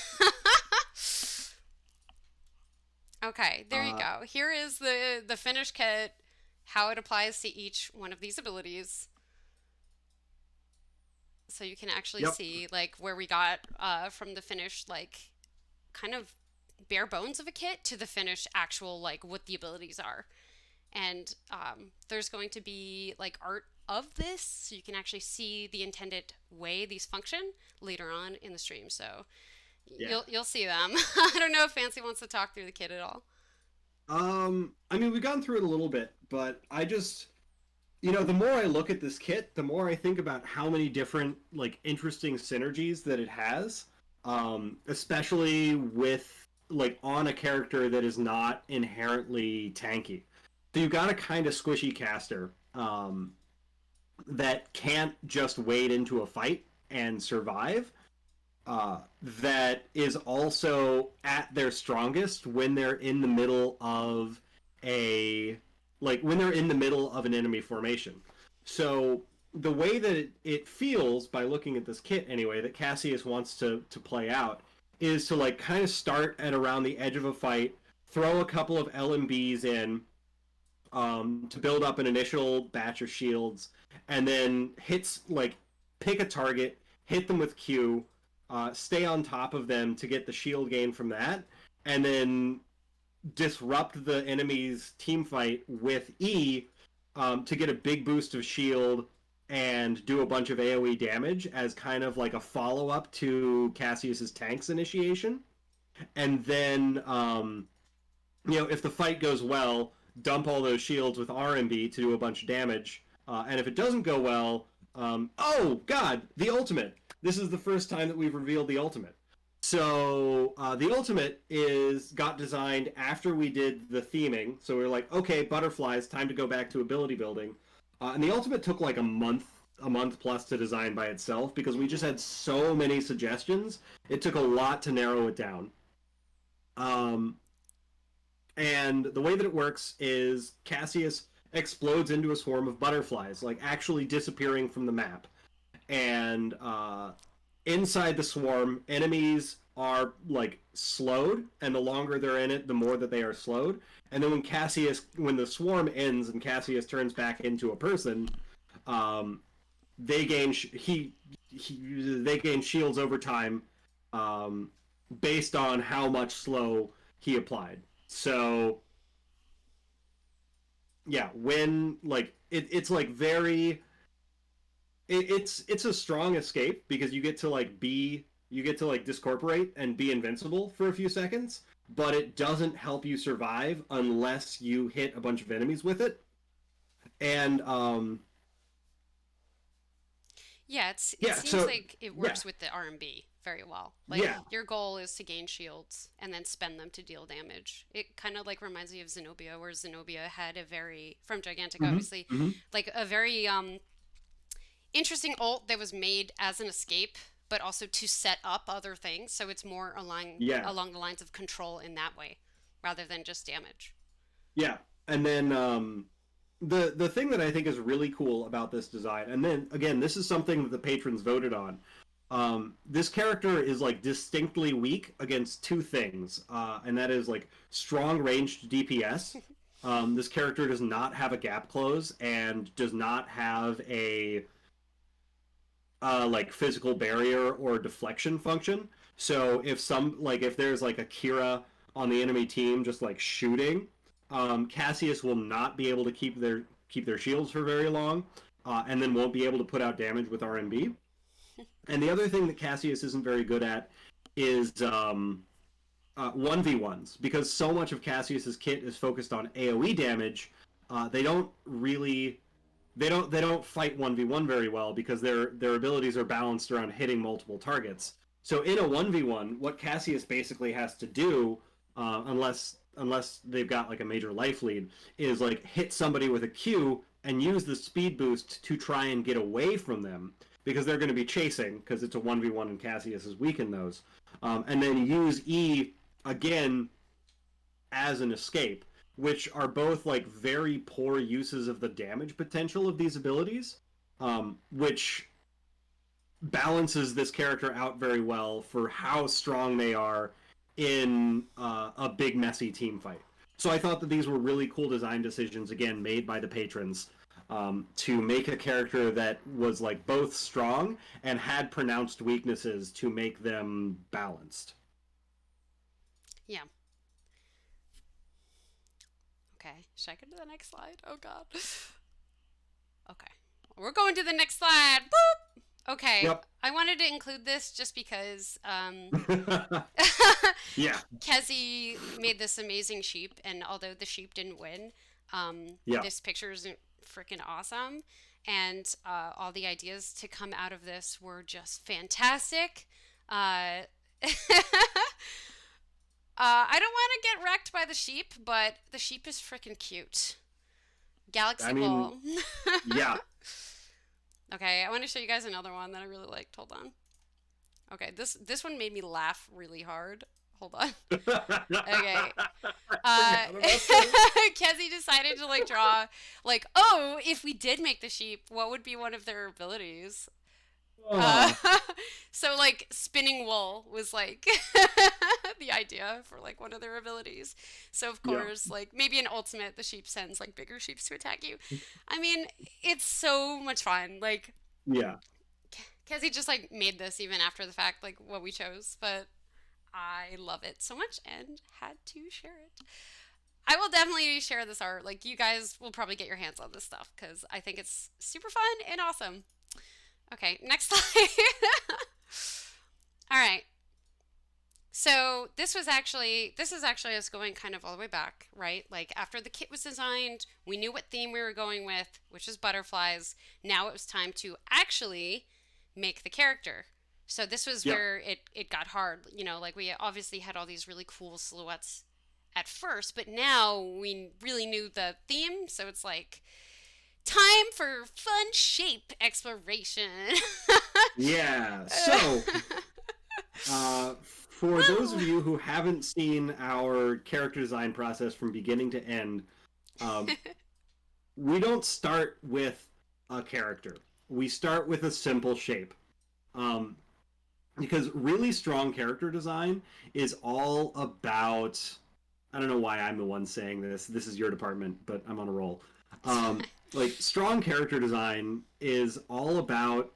Okay, there you go. Here is the finished kit, how it applies to each one of these abilities. So you can actually Yep. see like where we got from the finished like kind of bare bones of a kit to the finished actual like what the abilities are. And there's going to be like art of this so you can actually see the intended way these function later on in the stream. So Yeah. you'll see them. I don't know if Fancy wants to talk through the kit at all. I mean, we've gone through it a little bit, but I just, the more I look at this kit, the more I think about how many different, like, interesting synergies that it has, especially with, like, on a character that is not inherently tanky. So you've got a kind of squishy caster, that can't just wade into a fight and survive, that is also at their strongest when they're in the middle of an enemy formation. So the way that it feels by looking at this kit anyway that Cassius wants to play out is to like kind of start at around the edge of a fight, throw a couple of LMBs in to build up an initial batch of shields, and then pick a target, hit them with Q, stay on top of them to get the shield gain from that, and then disrupt the enemy's team fight with E to get a big boost of shield and do a bunch of AoE damage as kind of like a follow-up to Cassius's tank's initiation. And then, if the fight goes well, dump all those shields with RMB to do a bunch of damage. And if it doesn't go well, oh god, the ultimate. This is the first time that we've revealed the ultimate. So the ultimate got designed after we did the theming. So we were like, okay, butterflies, time to go back to ability building. And the ultimate took like a month a month plus to design by itself because we just had so many suggestions. It took a lot to narrow it down. Um, and the way that it works is Cassius explodes into a swarm of butterflies, like actually disappearing from the map. And inside the swarm, enemies are like slowed, and the longer they're in it, the more that they are slowed. And then when the swarm ends and Cassius turns back into a person, um, they gain they gain shields over time, um, based on how much slow he applied. So yeah, when like it's like very it's a strong escape because you get to like discorporate and be invincible for a few seconds, but it doesn't help you survive unless you hit a bunch of enemies with it. And Yeah, it yeah, seems so like it yeah, works with the R&B very well. Like yeah, your goal is to gain shields and then spend them to deal damage. It kind of like reminds me of Zenobia, where Zenobia had a very from Gigantic, mm-hmm, obviously, mm-hmm, like a very interesting ult that was made as an escape, but also to set up other things. So it's more yeah, along the lines of control in that way, rather than just damage. yeah. And then the thing that I think is really cool about this design, and then again, this is something that the patrons voted on. This character is like distinctly weak against two things, and that is like strong ranged DPS. This character does not have a gap close and does not have a like physical barrier or deflection function. So if there's like a Kira on the enemy team just like shooting, Cassius will not be able to keep their shields for very long, and then won't be able to put out damage with RNB. And the other thing that Cassius isn't very good at is 1v1s because so much of Cassius's kit is focused on AoE damage. They don't really they don't fight 1v1 very well because their abilities are balanced around hitting multiple targets. So in a 1v1, what Cassius basically has to do, unless they've got like a major life lead, is like hit somebody with a Q and use the speed boost to try and get away from them because they're going to be chasing because it's a 1v1 and Cassius is weak in those. And then use E again as an escape, which are both like very poor uses of the damage potential of these abilities, which balances this character out very well for how strong they are in a big messy team fight. So I thought that these were really cool design decisions, again made by the patrons, to make a character that was like both strong and had pronounced weaknesses to make them balanced. Yeah. Okay. Should I go to the next slide? Oh God. Okay. We're going to the next slide. Boop. Okay. Yep. I wanted to include this just because Yeah. Kezi made this amazing sheep, and although the sheep didn't win, Yeah. this picture is freaking awesome. And all the ideas to come out of this were just fantastic. I don't want to get wrecked by the sheep, but the sheep is freaking cute. I Galaxy mean, Ball. yeah. Okay, I want to show you guys another one that I really liked. Hold on. Okay, this one made me laugh really hard. Hold on. Okay. I forgot about this. Kezi decided to like draw like, oh, if we did make the sheep, what would be one of their abilities? Uh, Oh, so like spinning wool was like the idea for like one of their abilities. So of yeah. course, like maybe in ultimate, the sheep sends like bigger sheeps to attack you. I mean, it's so much fun. Like Yeah. Kezi just like made this even after the fact, like what we chose, but I love it so much and had to share it. I will definitely share this art. Like you guys will probably get your hands on this stuff because I think it's super fun and awesome. Okay, next slide. All right. So this is actually us going kind of all the way back, right? Like after the kit was designed, we knew what theme we were going with, which is butterflies. Now it was time to actually make the character. So this was Yeah. where it got hard. You know, like we obviously had all these really cool silhouettes at first, but now we really knew the theme, so it's like Time for fun shape exploration. Yeah. So, for those of Woo! you who haven't seen our character design process from beginning to end, um, we don't start with a character. We start with a simple shape. Um, because really strong character design is all about. I don't know why I'm the one saying this. This is your department, but I'm on a roll. It's fine. Like strong character design is all about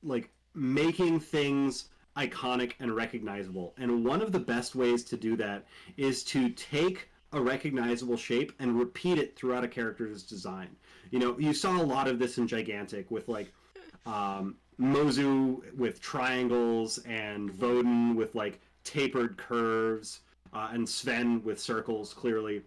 like making things iconic and recognizable. And one of the best ways to do that is to take a recognizable shape and repeat it throughout a character's design. You know, you saw a lot of this in Gigantic with like Mozu with triangles and Mhm. Voden with like tapered curves and Sven with circles clearly.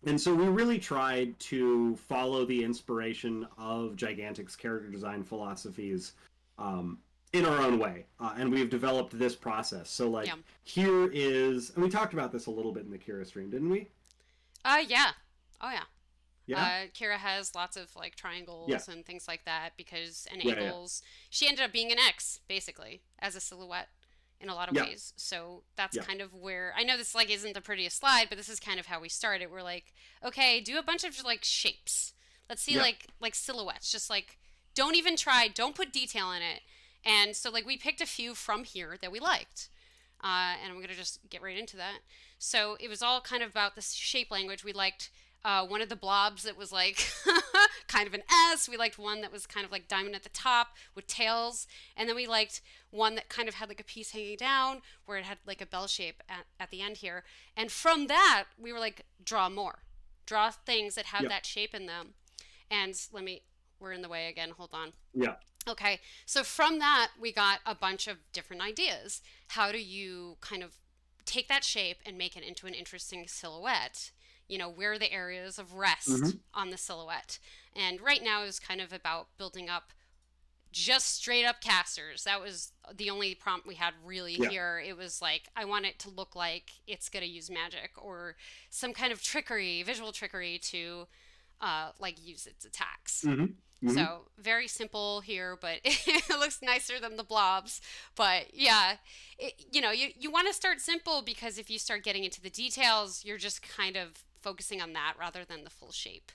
And so we really tried to follow the inspiration of Gigantic's character design philosophies um, in our own way. And we've developed this process. So, Yeah. like, here is, and we talked about this a little bit in the Kira stream, didn't we? Yeah. Oh yeah. Yeah? Kira has lots of like Yeah. triangles and things like that because and Yeah, yeah. angles. She ended up being an X basically as a silhouette in a lot of Yeah. ways. So that's Yeah. kind of where I know this like isn't the prettiest slide, but this is kind of how we started. We're like, okay, do a bunch of like shapes. Let's see Yeah. like silhouettes. Just like don't even try, don't put detail in it. And so like we picked a few from here that we liked. And I'm gonna just get right into that. So it was all kind of about this shape language. We liked one of the blobs that was like kind of an S. We liked one that was kind of like diamond at the top with tails. And then we liked one that kind of had like a piece hanging down where it had like a bell shape at the end here. And from that, we were like, draw more. Draw things that have Yeah. that shape in them. And we're in the way again. Hold on. Yeah. Okay, so from that, we got a bunch of different ideas. How do you kind of take that shape and make it into an interesting silhouette? You know, where are the areas of rest Mm-hmm. on the silhouette? And right now is kind of about building up just straight up casters. That was the only prompt we had really Yeah. here. It was like, I want it to look like it's going to use magic or some kind of trickery, visual trickery to like use its attacks. Mm-hmm. Mm-hmm. So very simple here, but it looks nicer than the blobs. But yeah, you want to start simple because if you start getting into the details, you're just kind of focusing on that rather than the full shape.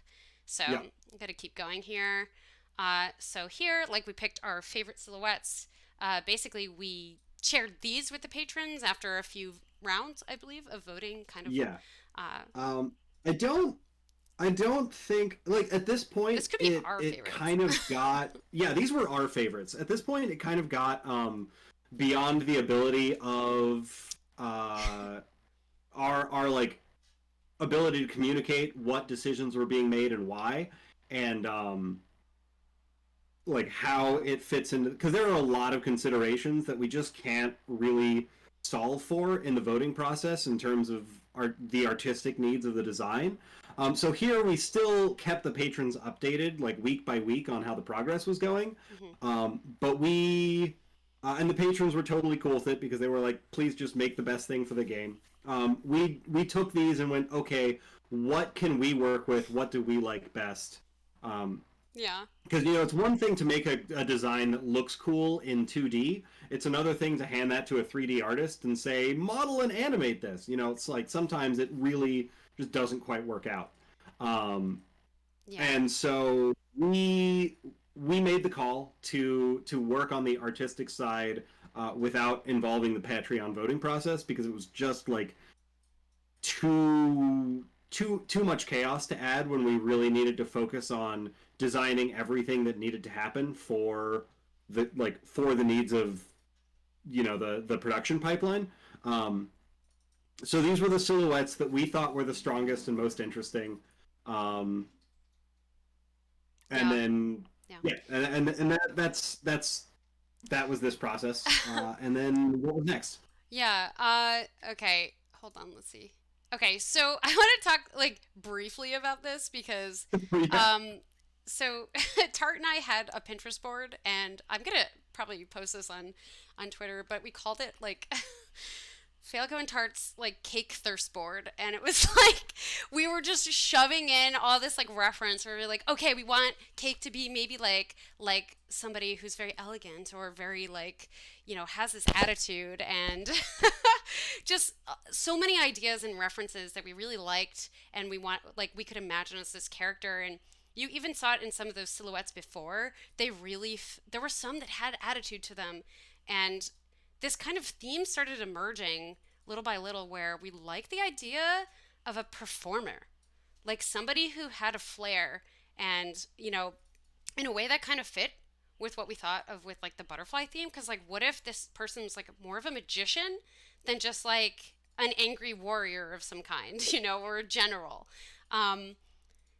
So Yeah. I'm gonna keep going here. So here, like we picked our favorite silhouettes. Basically, we shared these with the patrons after a few rounds, I believe, of voting. Kind of. Yeah. Uh, Um, I don't I don't think like at this point this could be it our it favorites. kind of got yeah, these were our favorites. At this point it kind of got beyond the ability of our like ability to communicate what decisions were being made and why and like how it fits into because there are a lot of considerations that we just can't really solve for in the voting process in terms of the artistic needs of the design. So here we still kept the patrons updated like week by week on how the progress was going, Hmm. but we and the patrons were totally cool with it because they were like, please just make the best thing for the game. We took these and went, okay, what can we work with? What do we like best? Um, Yeah. because you know it's one thing to make a design that looks cool in 2D. It's another thing to hand that to a 3D artist and say model and animate this. You know, it's like sometimes it really just doesn't quite work out. Um, Yeah. and so we made the call to work on the artistic side without involving the Patreon voting process because it was just like too much chaos to add when we really needed to focus on designing everything that needed to happen for the needs of the production pipeline. Um, so these were the silhouettes that we thought were the strongest and most interesting. Um, and Yeah. then Yeah. yeah, and that was this process. And then what was next? Yeah. Okay. Hold on. Let's see. Okay. So I want to talk like briefly about this because, Yeah. um, so Tart and I had a Pinterest board, and I'm gonna probably post this on Twitter, but we called it like Falco and Tart's like cake thirst board, and it was like we were just shoving in all this like reference where we are like, okay, we want cake to be maybe like somebody who's very elegant or very like has this attitude and just so many ideas and references that we really liked, and we want like we could imagine as this character. And you even saw it in some of those silhouettes before. They really there were some that had attitude to them, and this kind of theme started emerging little by little where we liked the idea of a performer, like somebody who had a flair and, in a way that kind of fit with what we thought of with like the butterfly theme. Because, like, what if this person was like more of a magician than just like an angry warrior of some kind, or a general? Um,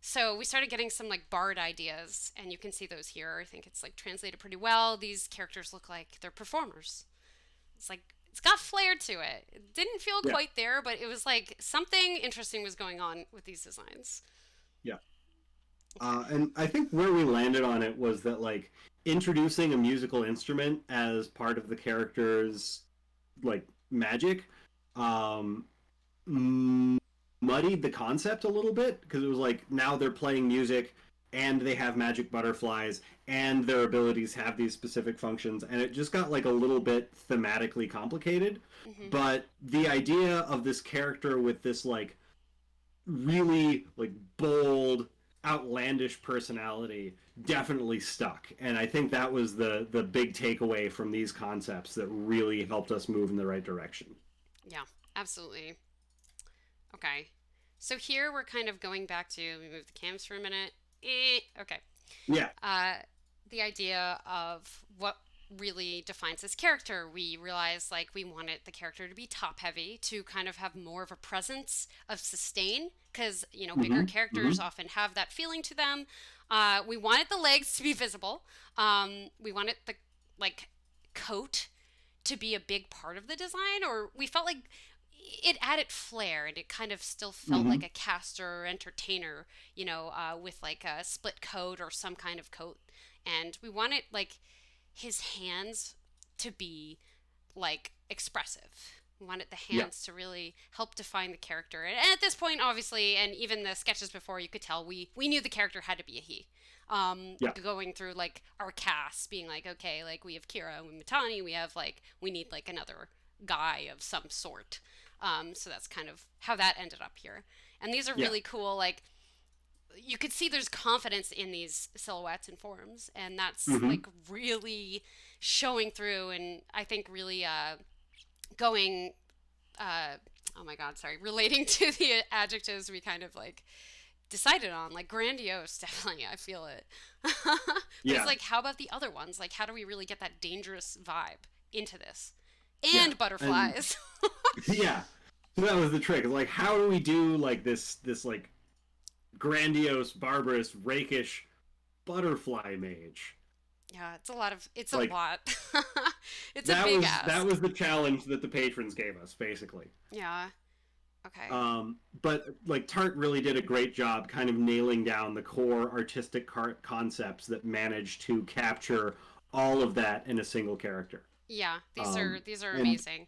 so we started getting some like bard ideas, and you can see those here. I think it's like translated pretty well. These characters look like they're performers. It's like it's got flair to it. It didn't feel Yeah, quite there, but it was like something interesting was going on with these designs. yeah. Okay. And I think where we landed on it was that like introducing a musical instrument as part of the character's like magic um, muddied the concept a little bit because it was like now they're playing music and they have magic butterflies and their abilities have these specific functions, and it just got like a little bit thematically complicated. Hmm. But the idea of this character with this like really like bold outlandish personality definitely stuck, and I think that was the big takeaway from these concepts that really helped us move in the right direction. Yeah, absolutely. Okay. So here we're kind of going back to, we move the cams for a minute. Okay. Yeah. uh, the idea of what really defines this character. We realized like we wanted the character to be top heavy, to kind of have more of a presence of sustain, because bigger Mm-hmm. characters Mm-hmm. often have that feeling to them. We wanted the legs to be visible. We wanted the like coat to be a big part of the design, or we felt like it added flair, and it kind of still felt Mm-hmm. like a caster or entertainer, with like a split coat or some kind of coat. And we wanted like his hands to be like expressive. We wanted the Yeah. hands to really help define the character. And at this point, obviously, and even the sketches before, you could tell we knew the character had to be a he. Yeah. Going through like our cast, being like, okay, like we have Kira and Mitani, we have like we need like another guy of some sort. So that's kind of how that ended up here. And these are Yeah. really cool. Like you could see there's confidence in these silhouettes and forms, and that's Mm-hmm. like really showing through. And I think really going uh, oh my god, sorry, relating to the adjectives we kind of like decided on, like grandiose. Definitely, I feel it. But it's Yeah. like, how about the other ones? Like, how do we really get that dangerous vibe into this? Yeah. And And butterflies. yeah. So that was the trick. Like, how do we do like this like grandiose, barbarous, rakish butterfly mage? Yeah, it's a lot of it's a Like lot. It's a that big that ask. was the challenge that the patrons gave us, basically. Yeah. Okay. But like Tart really did a great job kind of nailing down the core artistic concepts that managed to capture all of that in a single character. Yeah, Um, these are and amazing.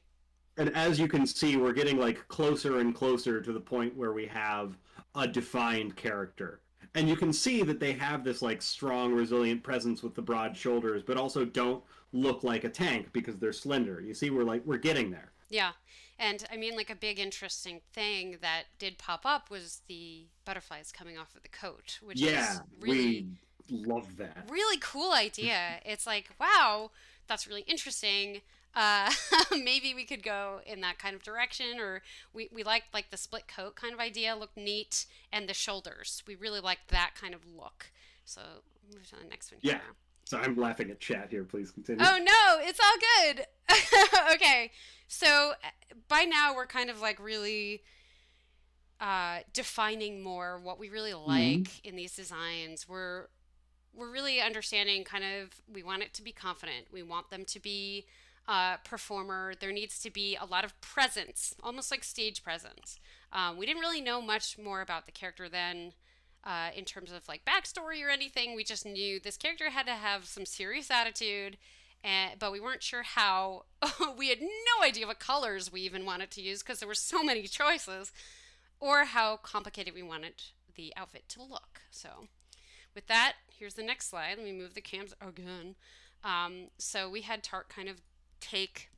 and as you can see, we're getting like closer and closer to the point where we have a defined character. And you can see that they have this like strong, resilient presence with the broad shoulders, but also don't look like a tank because they're slender. You see, we're getting there. Yeah. And I mean, like a big interesting thing that did pop up was the butterflies coming off of the coat, which Yeah, is we love that. really cool idea. It's like, wow, that's really interesting. Uh, maybe we could go in that kind of direction, or we liked like the split coat kind of idea, looked neat, and the shoulders. We really liked that kind of look. So move to the next one Yeah. here. So I'm laughing at chat here. Please continue. Oh no, it's all good. Okay, so by now we're kind of like really defining more what we really Mm-hmm. like in these designs. We're really understanding kind of we want it to be confident. We want them to be performer. There needs to be a lot of presence, almost like stage presence. We didn't really know much more about the character then. In terms of like backstory or anything, we just knew this character had to have some serious attitude, but we weren't sure how. We had no idea what colors we even wanted to use because there were so many choices, or how complicated we wanted the outfit to look. So, with that, here's the next slide. Let me move the cams again. So we had Tart kind of take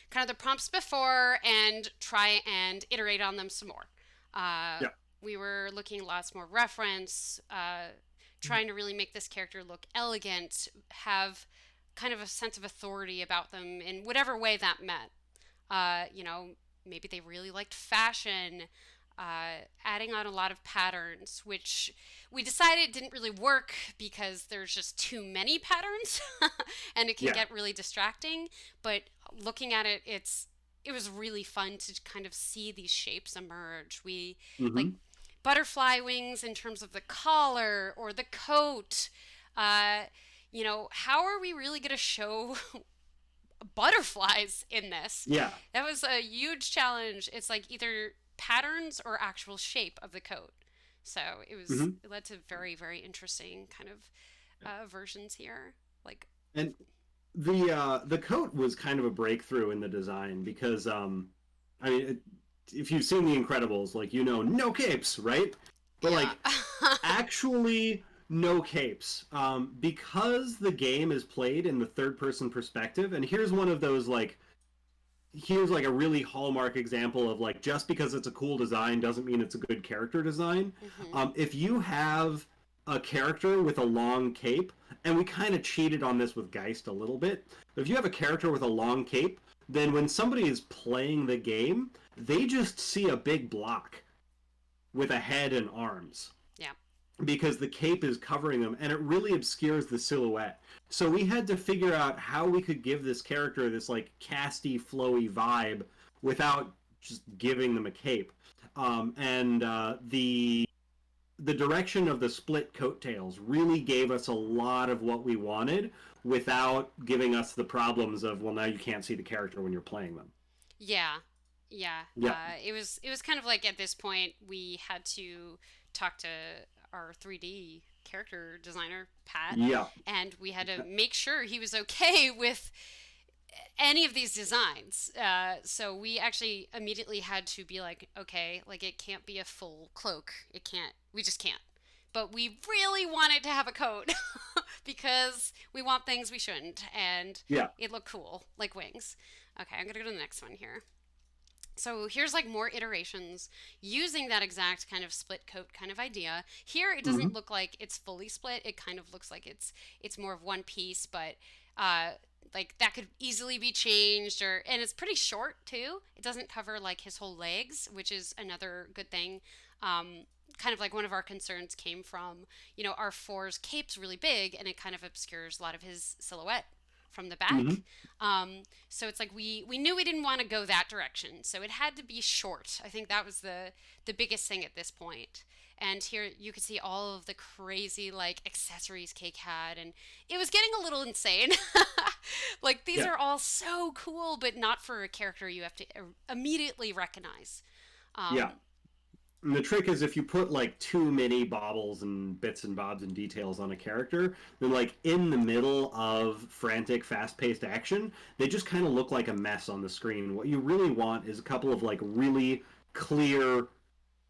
kind of the prompts before and try and iterate on them some more. Uh, Yeah. we were looking at lots more reference, trying to really make this character look elegant, have kind of a sense of authority about them in whatever way that meant. You know, maybe they really liked fashion, adding on a lot of patterns, which we decided didn't really work because there's just too many patterns and it can Yeah. get really distracting. But looking at it, it was really fun to kind of see these shapes emerge. We like Hmm. butterfly wings in terms of the collar or the coat. Uh, you know, how are we really going to show butterflies in this? Yeah. That was a huge challenge. It's like either patterns or actual shape of the coat. So Hmm. it led to very, very interesting kind of versions here. Like, And the coat was kind of a breakthrough in the design because I mean, if you've seen The Incredibles, like no capes, right? But yeah. like actually no capes because the game is played in the third person perspective. And here's one of those like here's like a really hallmark example of like just because it's a cool design doesn't mean it's a good character design. hmm If you have a character with a long cape, and we kind of cheated on this with Geist a little bit, but if you have a character with a long cape, then when somebody is playing the game, they just see a big block with a head and arms Yeah. because the cape is covering them and it really obscures the silhouette. So we had to figure out how we could give this character this like casty, flowy vibe without just giving them a cape. And the direction of the split coattails really gave us a lot of what we wanted without giving us the problems of well now you can't see the character when you're playing them. Yeah. Yeah. Yeah. It was kind of like at this point we had to talk to our 3D character designer Pat, Yeah. and we had to make sure he was okay with any of these designs. So we actually immediately had to be like, okay, like it can't be a full cloak. It can't. We just can't. But we really wanted to have a coat because we want things we shouldn't, and Yeah. it looked cool, like wings. Okay, I'm gonna go to the next one here. So here's like more iterations using that exact kind of split coat kind of idea. Here it doesn't Hmm. look like it's fully split. It kind of looks like it's more of one piece, but uh like that could easily be changed, or and it's pretty short too. It doesn't cover like his whole legs, which is another good thing. Kind of like one of our concerns came from, our four's cape's really big and it kind of obscures a lot of his silhouette from the back. Hmm. So it's like we knew we didn't want to go that direction, so it had to be short. I think that was the biggest thing at this point. And here you could see all of the crazy like accessories Cake had, and it was getting a little insane. Like these Yeah. are all so cool, but not for a character you have to immediately recognize. Yeah. Um, And the trick is if you put like too many baubles and bits and bobs and details on a character, then like in the middle of frantic, fast-paced action, they just kind of look like a mess on the screen. What you really want is a couple of like really clear,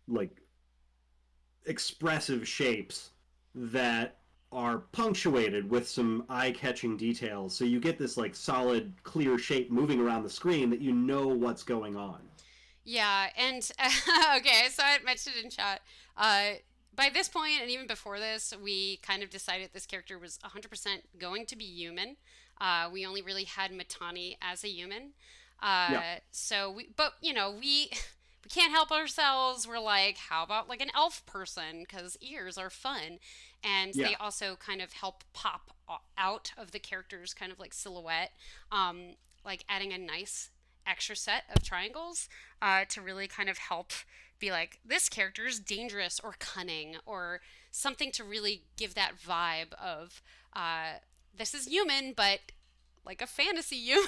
like expressive shapes that are punctuated with some eye-catching details. So you get this like solid, clear shape moving around the screen that you know what's going on. Yeah, and okay, so I mentioned in chat. Uh, by this point, and even before this, we kind of decided this character was 100% going to be human. We only really had Matani as a human. Yeah. But we can't help ourselves. We're like, how about like an elf person? Because ears are fun, and Yeah. they also kind of help pop out of the character's kind of like silhouette. Like adding a nice extra set of triangles to really kind of help be like this character is dangerous or cunning or something to really give that vibe of this is human but like a fantasy human.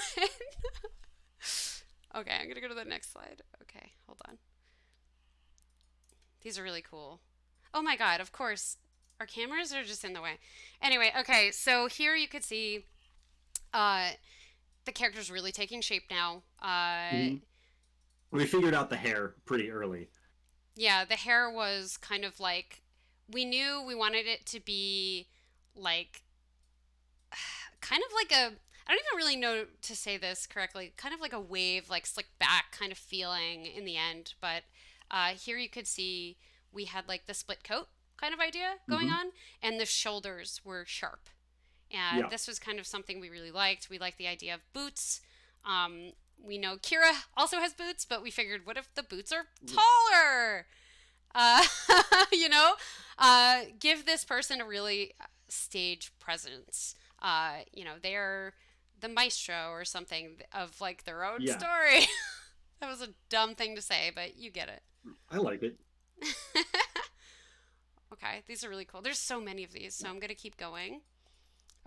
Okay, I'm gonna go to the next slide. Okay, hold on. These are really cool. Oh my god, of course. Our cameras are just in the way. Anyway, okay, so here you could see Uh, the character's really taking shape now. Hmm. We figured out the hair pretty early. Yeah, the hair was kind of like we knew we wanted it to be like kind of like a I don't even really know to say this correctly. Kind of like a wave, like slick back kind of feeling in the end. But here you could see we had like the split coat kind of idea going Hmm. on, and the shoulders were sharp. And Yeah. this was kind of something we really liked. We liked the idea of boots. We know Kira also has boots, but we figured, what if the boots are taller? Uh, you know, give this person a really stage presence. They're the maestro or something of like their own Yeah. story. That was a dumb thing to say, but you get it. I like it. Okay, these are really cool. There's so many of these, so Yeah. I'm gonna keep going.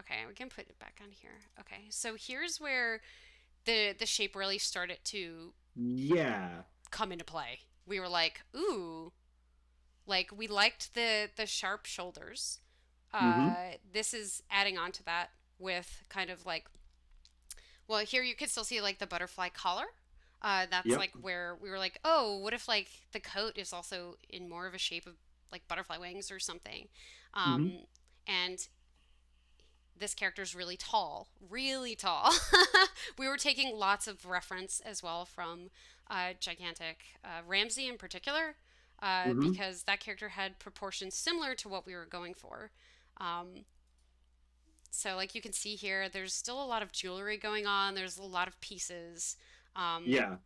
Okay, we can put it back on here. Okay, so here's where the shape really started to Yeah. come into play. We were like, ooh, like we liked the sharp shoulders. Hmm. This is adding on to that with kind of like, well, here you could still see like the butterfly collar. That's Yep. like where we were like, oh, what if like the coat is also in more of a shape of like butterfly wings or something? Hmm. And this character is really tall, really tall. We were taking lots of reference as well from gigantic Ramsey in particular, Hmm. because that character had proportions similar to what we were going for. Um, so, like you can see here, there's still a lot of jewelry going on. There's a lot of pieces. Um, Yeah.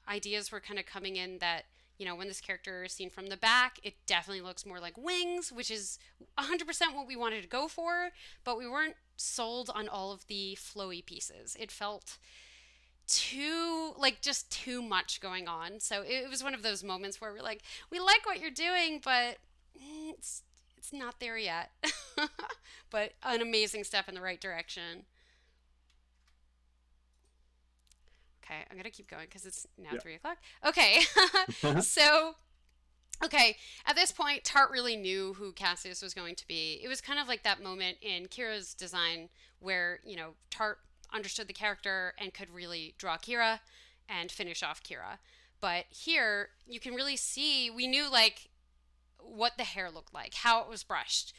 Ideas were kind of coming in that when this character is seen from the back, it definitely looks more like wings, which is 100% what we wanted to go for, but we weren't sold on all of the flowy pieces. It felt too like just too much going on. So it was one of those moments where we're like, we like what you're doing, but it's not there yet. But an amazing step in the right direction. Okay, I'm gonna keep going because it's now Yeah. 3 o'clock. Okay, so okay, at this point, Tart really knew who Cassius was going to be. It was kind of like that moment in Kira's design where, Tart understood the character and could really draw Kira and finish off Kira. But here, you can really see, we knew like what the hair looked like, how it was brushed,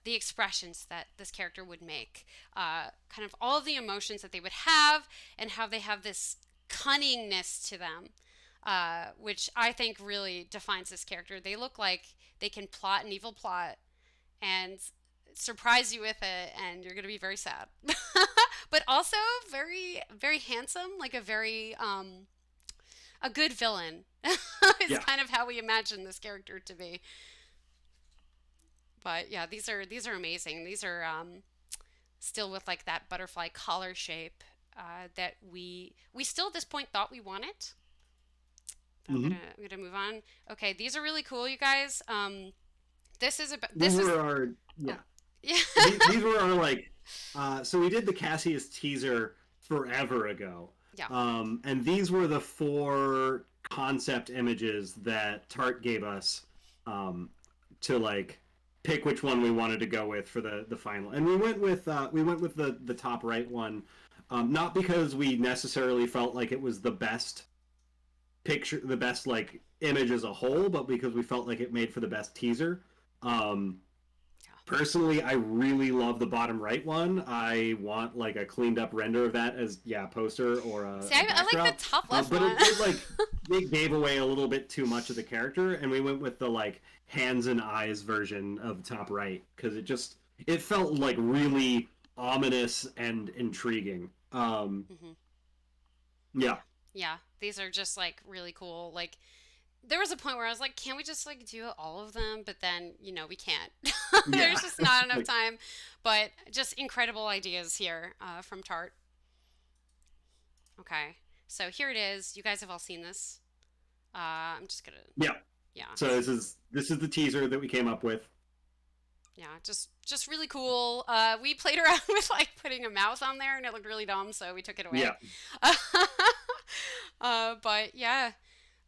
the expressions that this character would make, kind of all of the emotions that they would have, and how they have this cunningness to them, which I think really defines this character. They look like they can plot an evil plot and surprise you with it, and you're going to be very sad. But also very, very handsome, like a good villain is Yeah. kind of how we imagine this character to be. But yeah, these are amazing. These are still with like that butterfly collar shape that we still at this point thought we wanted. But I'm gonna Hmm. I'm gonna move on. Okay, these are really cool, you guys. This is about These this is were our oh yeah. yeah These were our like. So we did the Cassius teaser forever ago, yeah and these were the four concept images that Tart gave us to like pick which one we wanted to go with for the final. And we went with the top right one, not because we necessarily felt like it was the best picture, the best like image as a whole, but because we felt like it made for the best teaser. Um, yeah. Personally, I really love the bottom right one. I want like a cleaned up render of that as yeah, a poster or See, a I like the backdrop. top left But one. it gave away a little bit too much of the character, and we went with the like hands and eyes version of top right because it felt like really ominous and intriguing. Hmm. Yeah, Yeah, yeah. These are just like really cool. Like there was a point where I was like, can't we just like do all of them? But then, we can't. yeah, There's just not enough like time. But just incredible ideas here from Tart. Okay. So here it is. You guys have all seen this. I'm just gonna, yeah. yeah, So this is the teaser that we came up with. yeah, just really cool. We played around with like putting a mouth on there, and it looked really dumb, so we took it away. Yeah. But yeah,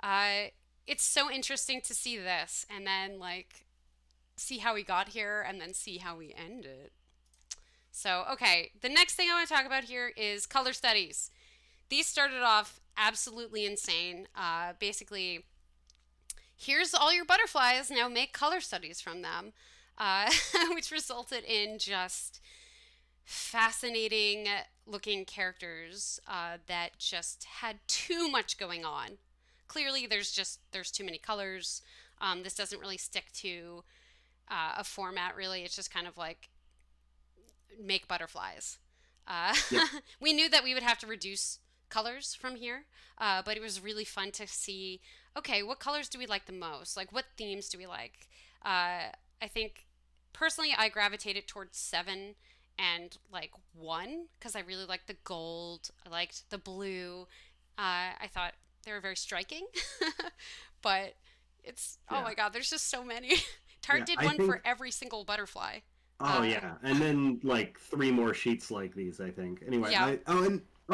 uh, it's so interesting to see this, and then like see how we got here, and then see how we ended. So, okay, the next thing I want to talk about here is color studies. These started off absolutely insane. Basically, here's all your butterflies, now make color studies from them, which resulted in just fascinating looking characters that just had too much going on. Clearly, there's too many colors. This doesn't really stick to a format. Really, it's just kind of like make butterflies. Uh, Yep. we knew that we would have to reduce colors from here, but it was really fun to see. Okay, what colors do we like the most? Like, what themes do we like? I think personally, I gravitated towards 7 and 1 because I really liked the gold. I liked the blue. I thought they were very striking, but it's oh Yeah. my god, there's just so many. Tart Yeah. did I one for think. every single butterfly. Oh Uh, yeah, and then like three more sheets like these, I think. Anyway, yeah,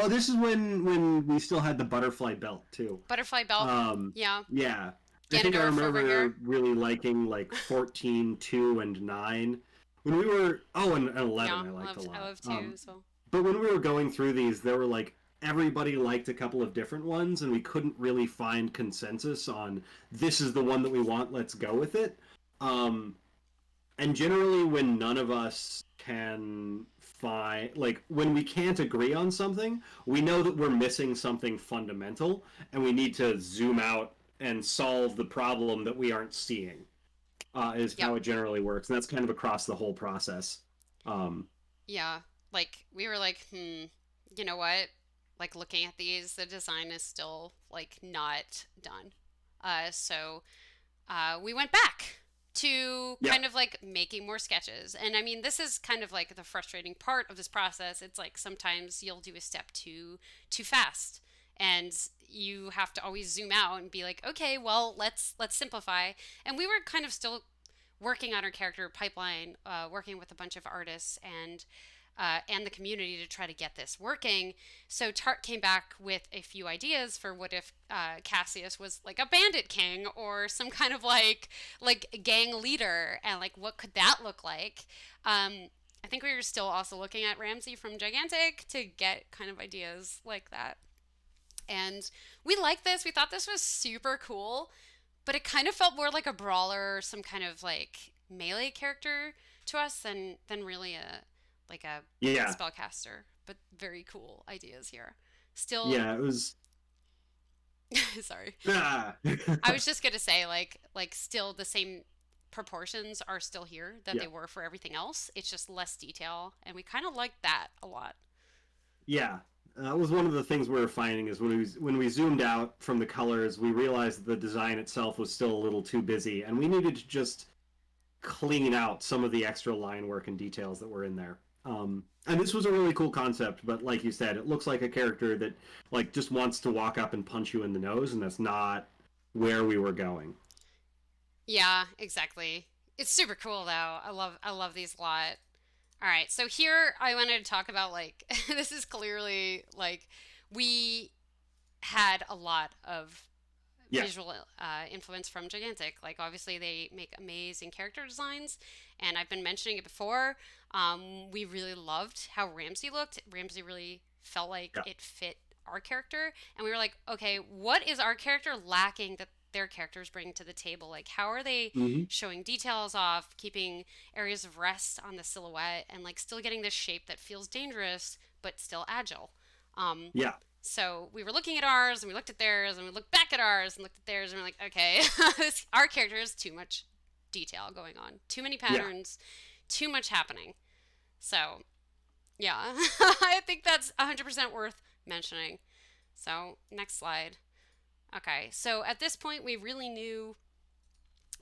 this is when we still had the butterfly belt too. butterfly belt. Um, Yeah, yeah, I think I Ganondorf over here. remember really liking like 14, 2, and 9. When we were and 11 Yeah, I liked a I lot. love two as well. But when we were going through these, there were like everybody liked a couple of different ones, and we couldn't really find consensus on this is the one that we want. Let's go with it. Um, and generally, when none of us can find, like, when we can't agree on something, we know that we're missing something fundamental, and we need to zoom out and solve the problem that we aren't seeing, is Yep. how it generally works. And that's kind of across the whole process. Um, Yeah. Like we were like, you know what? Like looking at these, the design is still like not done. So we went back to yeah. kind of like making more sketches. And I mean, this is kind of like the frustrating part of this process. It's like sometimes you'll do a step too fast, and you have to always zoom out and be like, okay, well, let's simplify. And we were kind of still working on our character pipeline, working with a bunch of artists and the community to try to get this working. So Tart came back with a few ideas for what if Cassius was like a bandit king or some kind of like gang leader, and like what could that look like? I think we were still also looking at Ramsey from Gigantic to get kind of ideas like that. And we liked this. We thought this was super cool, but it kind of felt more like a brawler or some kind of like melee character to us than really a Yeah. spellcaster. But very cool ideas here. Still, Yeah. It was. sorry. Ah. I was just gonna say like still the same proportions are still here that yeah. they were for everything else. It's just less detail, and we kind of like that a lot. Yeah, that was one of the things we were finding is when we zoomed out from the colors, we realized that the design itself was still a little too busy, and we needed to just clean out some of the extra line work and details that were in there. And this was a really cool concept, but like you said, it looks like a character that like just wants to walk up and punch you in the nose, and that's not where we were going. Yeah, exactly. It's super cool though. I love these a lot. All right, so here I wanted to talk about like this is clearly like we had a lot of Yeah. visual influence from Gigantic. Like obviously they make amazing character designs, and I've been mentioning it before. We really loved how Ramsey looked. Ramsey really felt like Yeah. it fit our character, and we were like, okay, what is our character lacking that their characters bring to the table? Like how are they Hmm. showing details off, keeping areas of rest on the silhouette, and like still getting this shape that feels dangerous but still agile. Um, Yeah. so we were looking at ours, and we looked at theirs, and we looked back at ours, and looked at theirs, and we're like, okay, our character has too much detail going on, too many Yeah. patterns, too much happening. So yeah, I think that's 100% worth mentioning. So next slide. Okay, so at this point, we really knew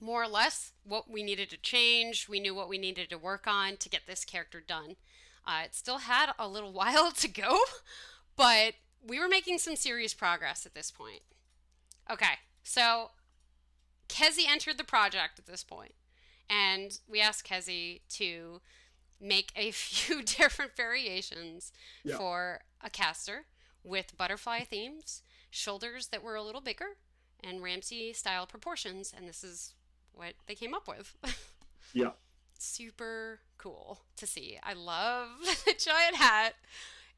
more or less what we needed to change. We knew what we needed to work on to get this character done. It still had a little while to go, but we were making some serious progress at this point. Okay, so Kezi entered the project at this point, and we asked Kezi to make a few different variations Yeah. for a caster with butterfly themes, shoulders that were a little bigger, and Ramsey style proportions, and this is what they came up with. Yeah. super cool to see. I love the giant hat.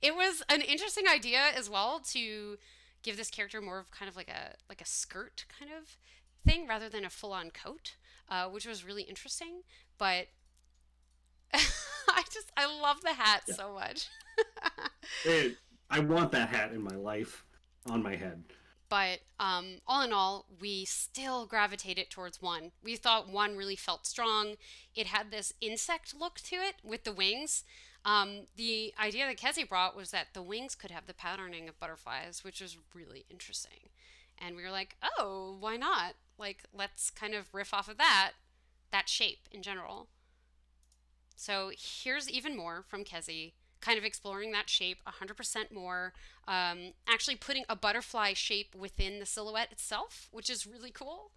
It was an interesting idea as well to give this character more of kind of like a skirt kind of thing rather than a full on coat, which was really interesting. But I love the hat Yeah. so much. I want that hat in my life on my head. But all in all, we still gravitated towards one. We thought one really felt strong. It had this insect look to it with the wings. The idea that Kezi brought was that the wings could have the patterning of butterflies, which was really interesting. And we were like, oh, why not? Like, let's kind of riff off of that shape in general. So here's even more from Kezi, kind of exploring that shape 100% more, actually putting a butterfly shape within the silhouette itself, which is really cool,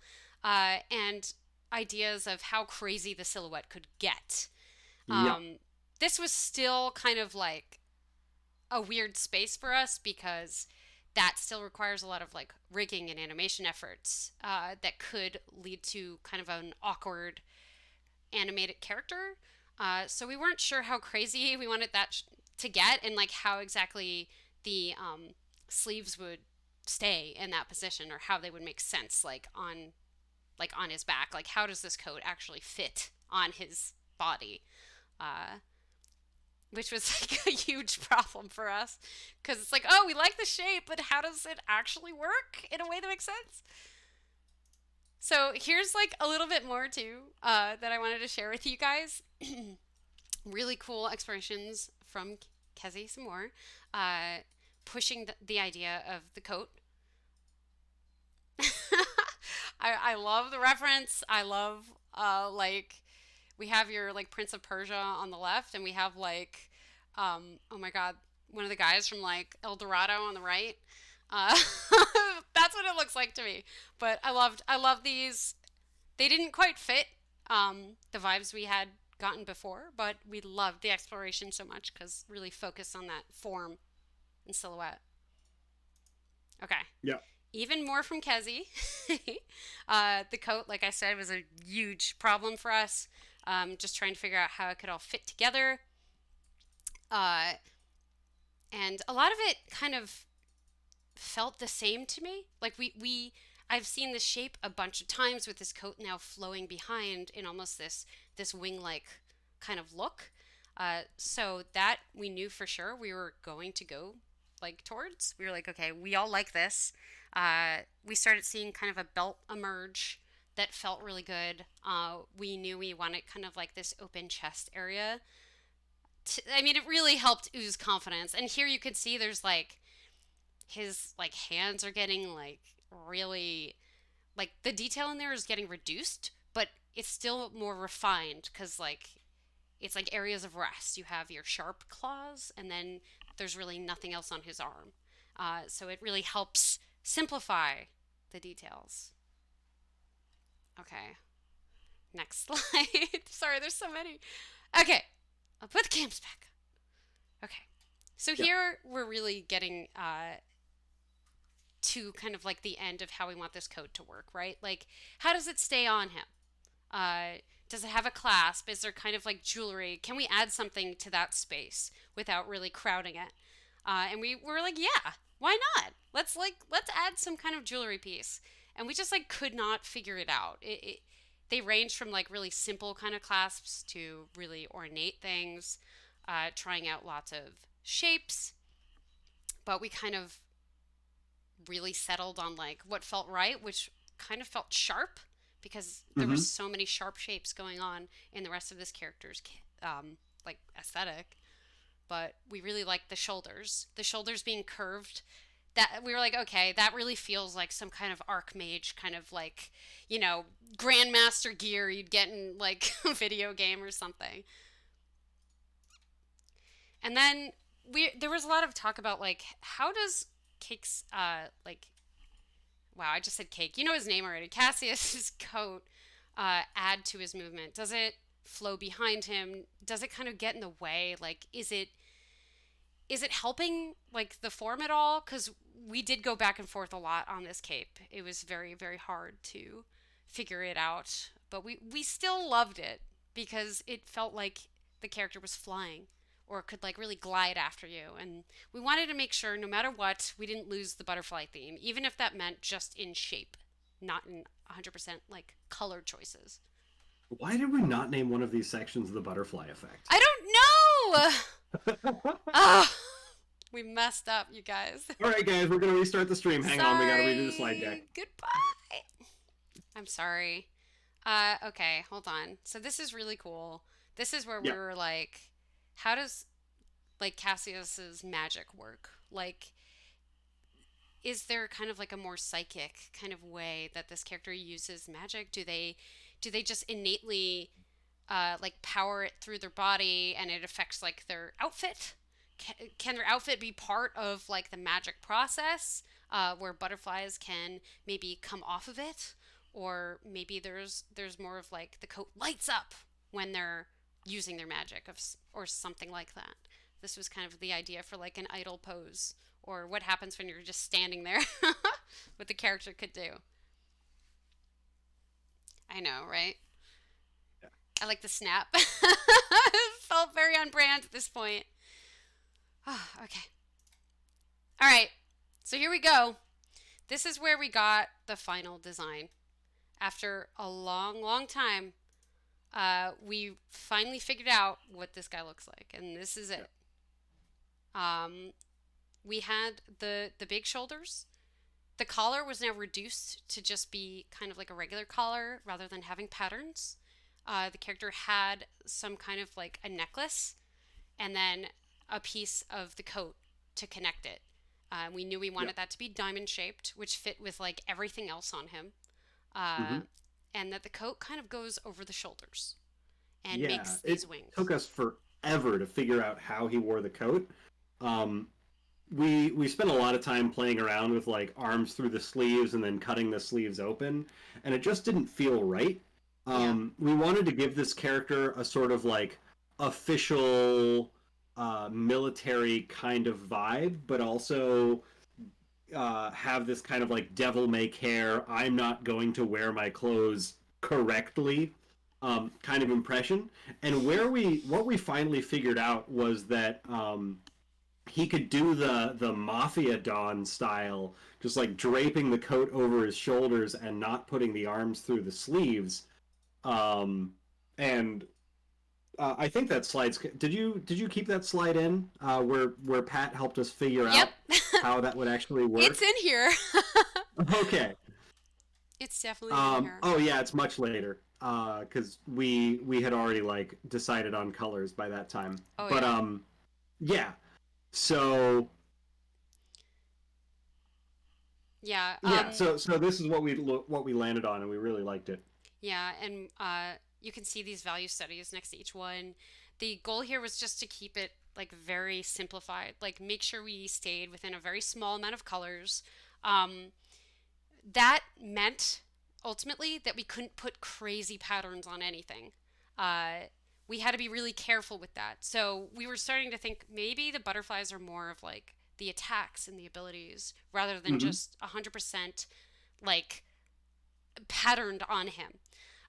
and ideas of how crazy the silhouette could get. Yep. This was still kind of like a weird space for us because that still requires a lot of like rigging and animation efforts that could lead to kind of an awkward animated character. So we weren't sure how crazy we wanted that to get and like how exactly the sleeves would stay in that position or how they would make sense like on his back. Like how does this coat actually fit on his body? Uh, which was like a huge problem for us because it's like, oh, we like the shape, but how does it actually work in a way that makes sense? So here's like a little bit more too that I wanted to share with you guys. Really cool explorations from Kezi some more, pushing the idea of the coat. I love the reference. I love like we have your like Prince of Persia on the left, and we have like oh my god, one of the guys from like El Dorado on the right. Uh, that's what it looks like to me. But I love these. They didn't quite fit the vibes we had gotten before, but we loved the exploration so much because really focused on that form and silhouette. Okay, Yep. even more from Kezi. The coat, like I said, was a huge problem for us. Just trying to figure out how it could all fit together. Uh, and a lot of it kind of felt the same to me. Like I've seen this shape a bunch of times with this coat now flowing behind in almost this wing like kind of look. So that we knew for sure we were going to go like towards. We were like, okay, we all like this. We started seeing kind of a belt emerge that felt really good. We knew we wanted kind of like this open chest area. I mean, it really helped ooze confidence. And here you can see there's like his like hands are getting like really like the detail in there is getting reduced, but it's still more refined because like it's like areas of rest. You have your sharp claws, and then there's really nothing else on his arm. So it really helps simplify the details. Okay, next slide. Sorry, there's so many. Okay, I'll put the cams back. Okay, so Yep. here we're really getting to kind of like the end of how we want this coat to work, right? Like, how does it stay on him? Does it have a clasp? Is there kind of like jewelry? Can we add something to that space without really crowding it? And we were like, yeah, why not? Let's add some kind of jewelry piece. And we just like could not figure it out. They range from like really simple kind of clasps to really ornate things, trying out lots of shapes. But we kind of really settled on like what felt right, which kind of felt sharp because there were Mm-hmm. so many sharp shapes going on in the rest of this character's like aesthetic. But we really liked the shoulders being curved. That we were like, okay, that really feels like some kind of archmage kind of like, grandmaster gear you'd get in like a video game or something. And then there was a lot of talk about like how does Cake's like wow, I just said Cake. You know his name already. Cassius's coat add to his movement? Does it flow behind him? Does it kind of get in the way? Like, is it helping like the form at all? Because we did go back and forth a lot on this cape. It was very very hard to figure it out, but we still loved it. because it felt like the character was flying or could like really glide after you. And we wanted to make sure no matter what, we didn't lose the butterfly theme, even if that meant just in shape, not in 100% like color choices. Why did we not name one of these sections the butterfly effect? I don't know. Ah, we messed up, you guys. All right, guys, we're gonna restart the stream. Hang on, we gotta redo the slide deck. Sorry. Goodbye. I'm sorry. Okay, hold on. So this is really cool. This is where we Yeah. were like, how does like Cassius's magic work? Like, is there kind of like a more psychic kind of way that this character uses magic? Do they just innately like power it through their body and it affects like their outfit? Can their outfit be part of like the magic process where butterflies can maybe come off of it, or maybe there's more of like the coat lights up when they're using their magic or something like that. This was kind of the idea for like an idle pose, or what happens when you're just standing there, what the character could do. I know, right? I like the snap. Felt very on brand at this point. Oh, okay. All right. So here we go. This is where we got the final design. After a long, long time, we finally figured out what this guy looks like, and this is it. Um, we had the big shoulders. The collar was now reduced to just be kind of like a regular collar rather than having patterns. The character had some kind of like a necklace and then a piece of the coat to connect it. We knew we Yeah. wanted that to be diamond shaped, which fit with like everything else on him. Uh, Mm-hmm. and that the coat kind of goes over the shoulders and Yeah. makes It these wings. took us forever to figure out how he wore the coat. Um, we spent a lot of time playing around with like arms through the sleeves and then cutting the sleeves open, and it just didn't feel right. Yeah. We wanted to give this character a sort of like official military kind of vibe, but also have this kind of like devil may care, I'm not going to wear my clothes correctly kind of impression. And what we finally figured out was that he could do the mafia don style, just like draping the coat over his shoulders and not putting the arms through the sleeves. And I think that slide's. Did you keep that slide in where Pat helped us figure Yep. out how that would actually It's work? in here. Okay. It's definitely in here. Oh yeah, it's much later. Because we had already like decided on colors by that time. Oh, But yeah. yeah. So Yeah. yeah, so this is what we landed on, and we really liked it. Yeah, and you can see these value studies next to each one. The goal here was just to keep it like very simplified, like make sure we stayed within a very small amount of colors. Um, that meant ultimately that we couldn't put crazy patterns on anything. Uh, we had to be really careful with that. So we were starting to think maybe the butterflies are more of like the attacks and the abilities rather than Hmm. just 100% like patterned on him.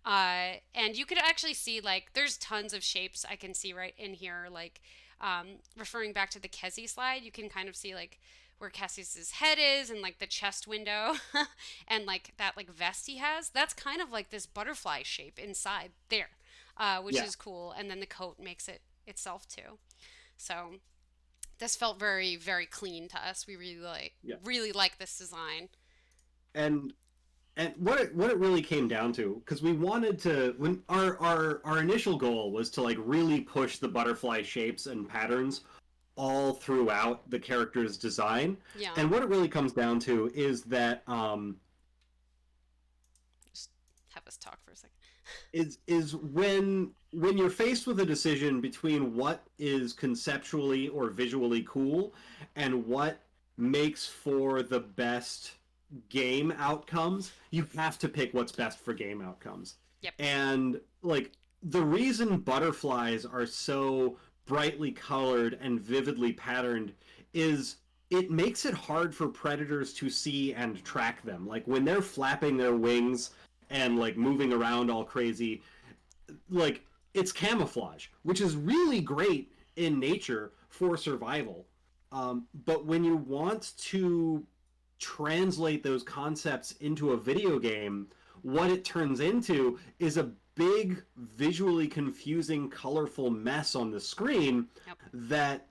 And you could actually see like there's tons of shapes I can see right in here. Like referring back to the Kezi slide, you can kind of see like where Cassius's head is and like the chest window and like that like vest he has. That's kind of like this butterfly shape inside there, which Yeah, is cool. And then the coat makes it itself too. So this felt very very clean to us. We yeah. really like this design. And what it really came down to, because we wanted to, when our initial goal was to like really push the butterfly shapes and patterns all throughout the character's design. Yeah, And what it really comes down to is that just have us talk for a second. is when you're faced with a decision between what is conceptually or visually cool and what makes for the best game outcomes, you have to pick what's best for game outcomes. Yep. And like the reason butterflies are so brightly colored and vividly patterned is it makes it hard for predators to see and track them. Like when they're flapping their wings and like moving around all crazy, like it's camouflage, which is really great in nature for survival. But when you want to translate those concepts into a video game, what it turns into is a big, visually confusing, colorful mess on the screen Yep. that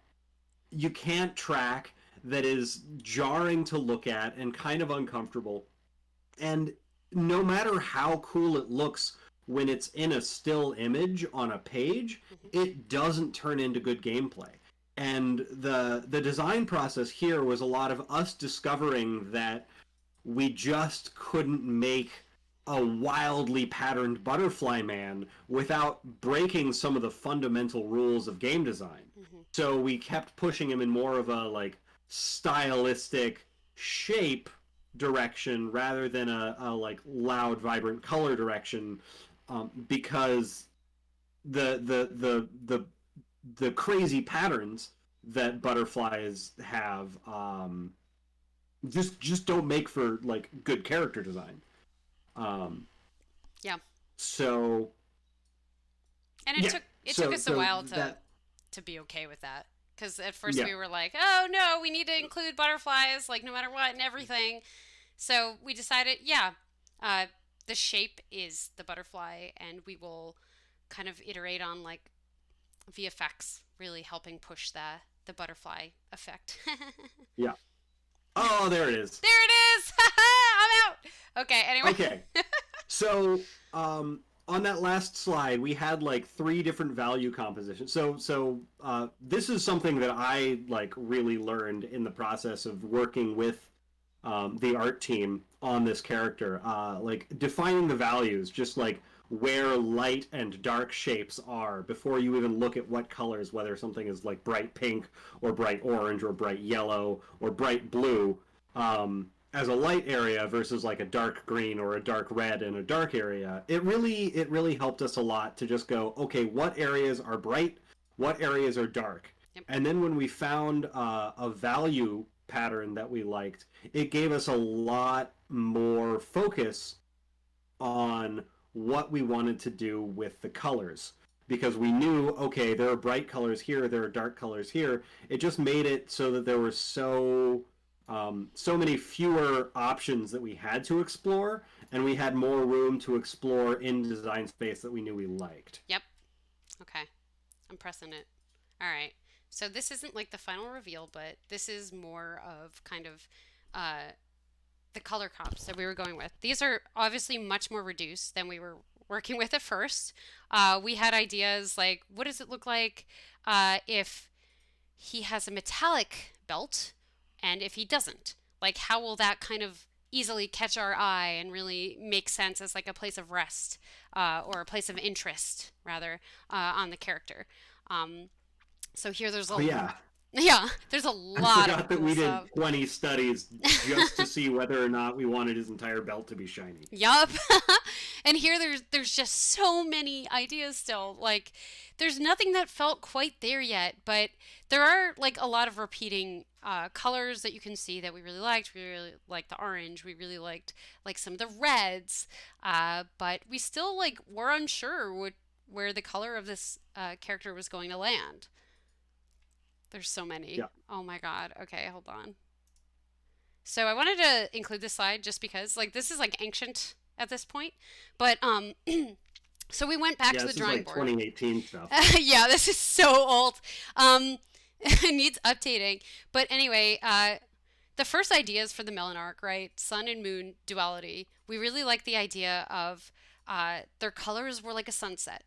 you can't track, that is jarring to look at and kind of uncomfortable. And no matter how cool it looks when it's in a still image on a page, Mm-hmm. it doesn't turn into good gameplay. And the design process here was a lot of us discovering that we just couldn't make a wildly patterned butterfly man without breaking some of the fundamental rules of game design. Mm-hmm. So we kept pushing him in more of a like stylistic shape direction rather than a like loud, vibrant color direction, because the the crazy patterns that butterflies have, just don't make for like good character design. Um, Yeah. so And yeah, it took us a while that to be okay with that. Because at first yeah we were like, oh no, we need to include butterflies, like no matter what and everything. So we decided, yeah, uh, the shape is the butterfly, and we will kind of iterate on like VFX really helping push the butterfly effect. yeah. Oh, there it is. There it is. I'm out. Okay. Anyway. Okay, so on that last slide, we had like three different value compositions. So this is something that I like really learned in the process of working with the art team on this character. Like defining the values, just like where light and dark shapes are before you even look at what colors, whether something is like bright pink or bright orange or bright yellow or bright blue. As a light area versus like a dark green or a dark red in a dark area, it really helped us a lot to just go, okay, what areas are bright, what areas are dark, Yep. and then when we found a value pattern that we liked, it gave us a lot more focus on what we wanted to do with the colors, because we knew, okay, there are bright colors here, there are dark colors here. It just made it so that there were so many fewer options that we had to explore, and we had more room to explore in design space that we knew we liked. Yep. Okay. I'm pressing it. All right. So this isn't like the final reveal, but this is more of kind of uh, the color comps that we were going with. These are obviously much more reduced than we were working with at first. We had ideas like, what does it look like if he has a metallic belt and if he doesn't? Like, how will that kind of easily catch our eye and really make sense as like a place of rest, or a place of interest, rather, on the character? Um, so here there's Oh yeah, yeah, there's a I lot of forgot that cool we stuff. did 20 studies just to see whether or not we wanted his entire belt to be shiny. Yup. And here there's just so many ideas still. Like there's nothing that felt quite there yet, but there are like a lot of repeating colors that you can see that we really liked. We really liked the orange. We really liked like some of the reds. But we still like were unsure where the color of this character was going to land. There's so many. Yeah, Oh my god. Okay, hold on. So I wanted to include this slide just because like this is like ancient at this point. But so we went back yeah, to the this is drawing like board. 2018 stuff. Yeah, this is so old. It needs updating. But anyway, the first ideas for the Melon arc, right? Sun and moon duality. We really like the idea of their colors were like a sunset,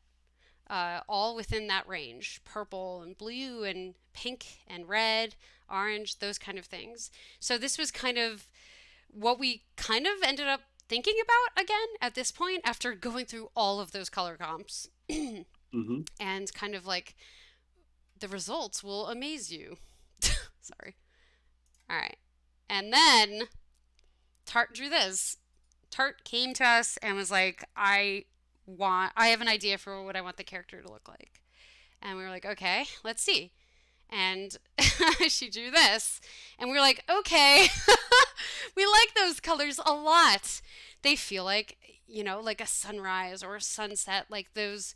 all within that range, purple and blue and pink and red, orange, those kind of things. So this was kind of what we kind of ended up thinking about again at this point after going through all of those color comps. Hmm. And kind of like the results will amaze you. Sorry. All right. And then Tart drew this. Tart came to us and was like, I have an idea for what I want the character to look like. And we were like, okay, let's see. And she drew this. And we were like, okay, we like those colors a lot. They feel like, like a sunrise or a sunset, like those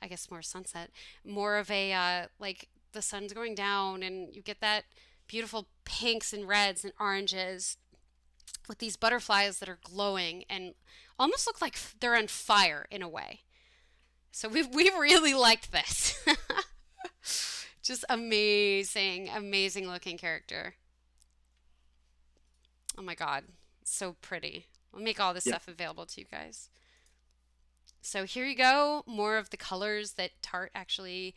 I guess more sunset, more of a like the sun's going down and you get that beautiful pinks and reds and oranges with these butterflies that are glowing and almost look like they're on fire in a way. So we really liked this. Just amazing, amazing looking character. Oh my God, so pretty. We'll make all this Yep. stuff available to you guys. So here you go, more of the colors that Tart actually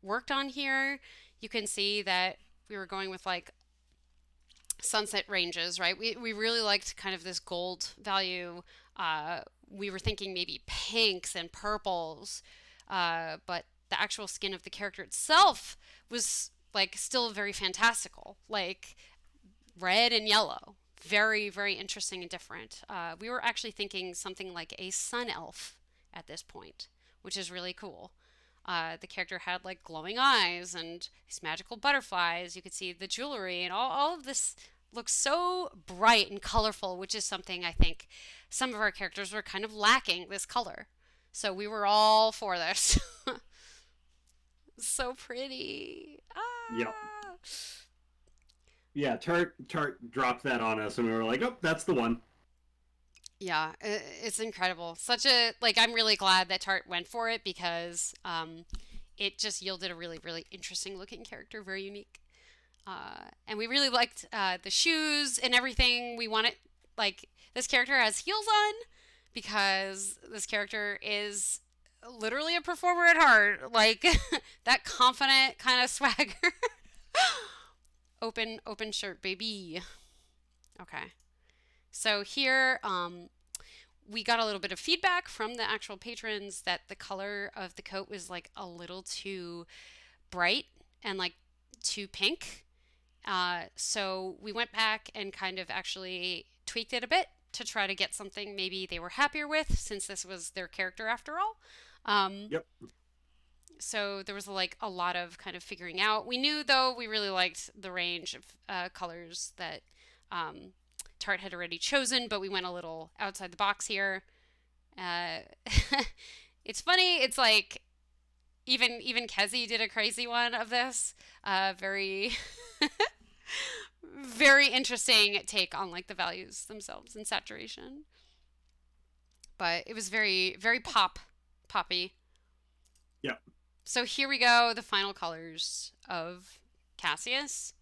worked on here. You can see that we were going with like sunset ranges, right? We really liked kind of this gold value. We were thinking maybe pinks and purples, but the actual skin of the character itself was like still very fantastical, like red and yellow. Very, very interesting and different. We were actually thinking something like a sun elf at this point, which is really cool. The character had like glowing eyes and these magical butterflies. You could see the jewelry and all of this looks so bright and colorful, which is something I think some of our characters were kind of lacking this color. So we were all for this. So pretty. Yep. Ah. Yeah, Tart dropped that on us, and we were like, "Oh, that's the one." Yeah, it's incredible. Such a like I'm really glad that Tart went for it because it just yielded a really really interesting looking character, very unique. And we really liked the shoes and everything. We wanted like this character has heels on because this character is literally a performer at heart, like that confident kind of swagger. Open shirt, baby. Okay. So here, we got a little bit of feedback from the actual patrons that the color of the coat was like a little too bright and like too pink. So we went back and kind of actually tweaked it a bit to try to get something maybe they were happier with since this was their character after all. Um, Yep. so there was like a lot of kind of figuring out. We knew though we really liked the range of colors that um, Tart had already chosen, but we went a little outside the box here. Uh, it's funny. It's like even Kezi did a crazy one of this. Very very interesting take on like the values themselves and saturation. But it was very very poppy. Yep. So here we go, the final colors of Cassius.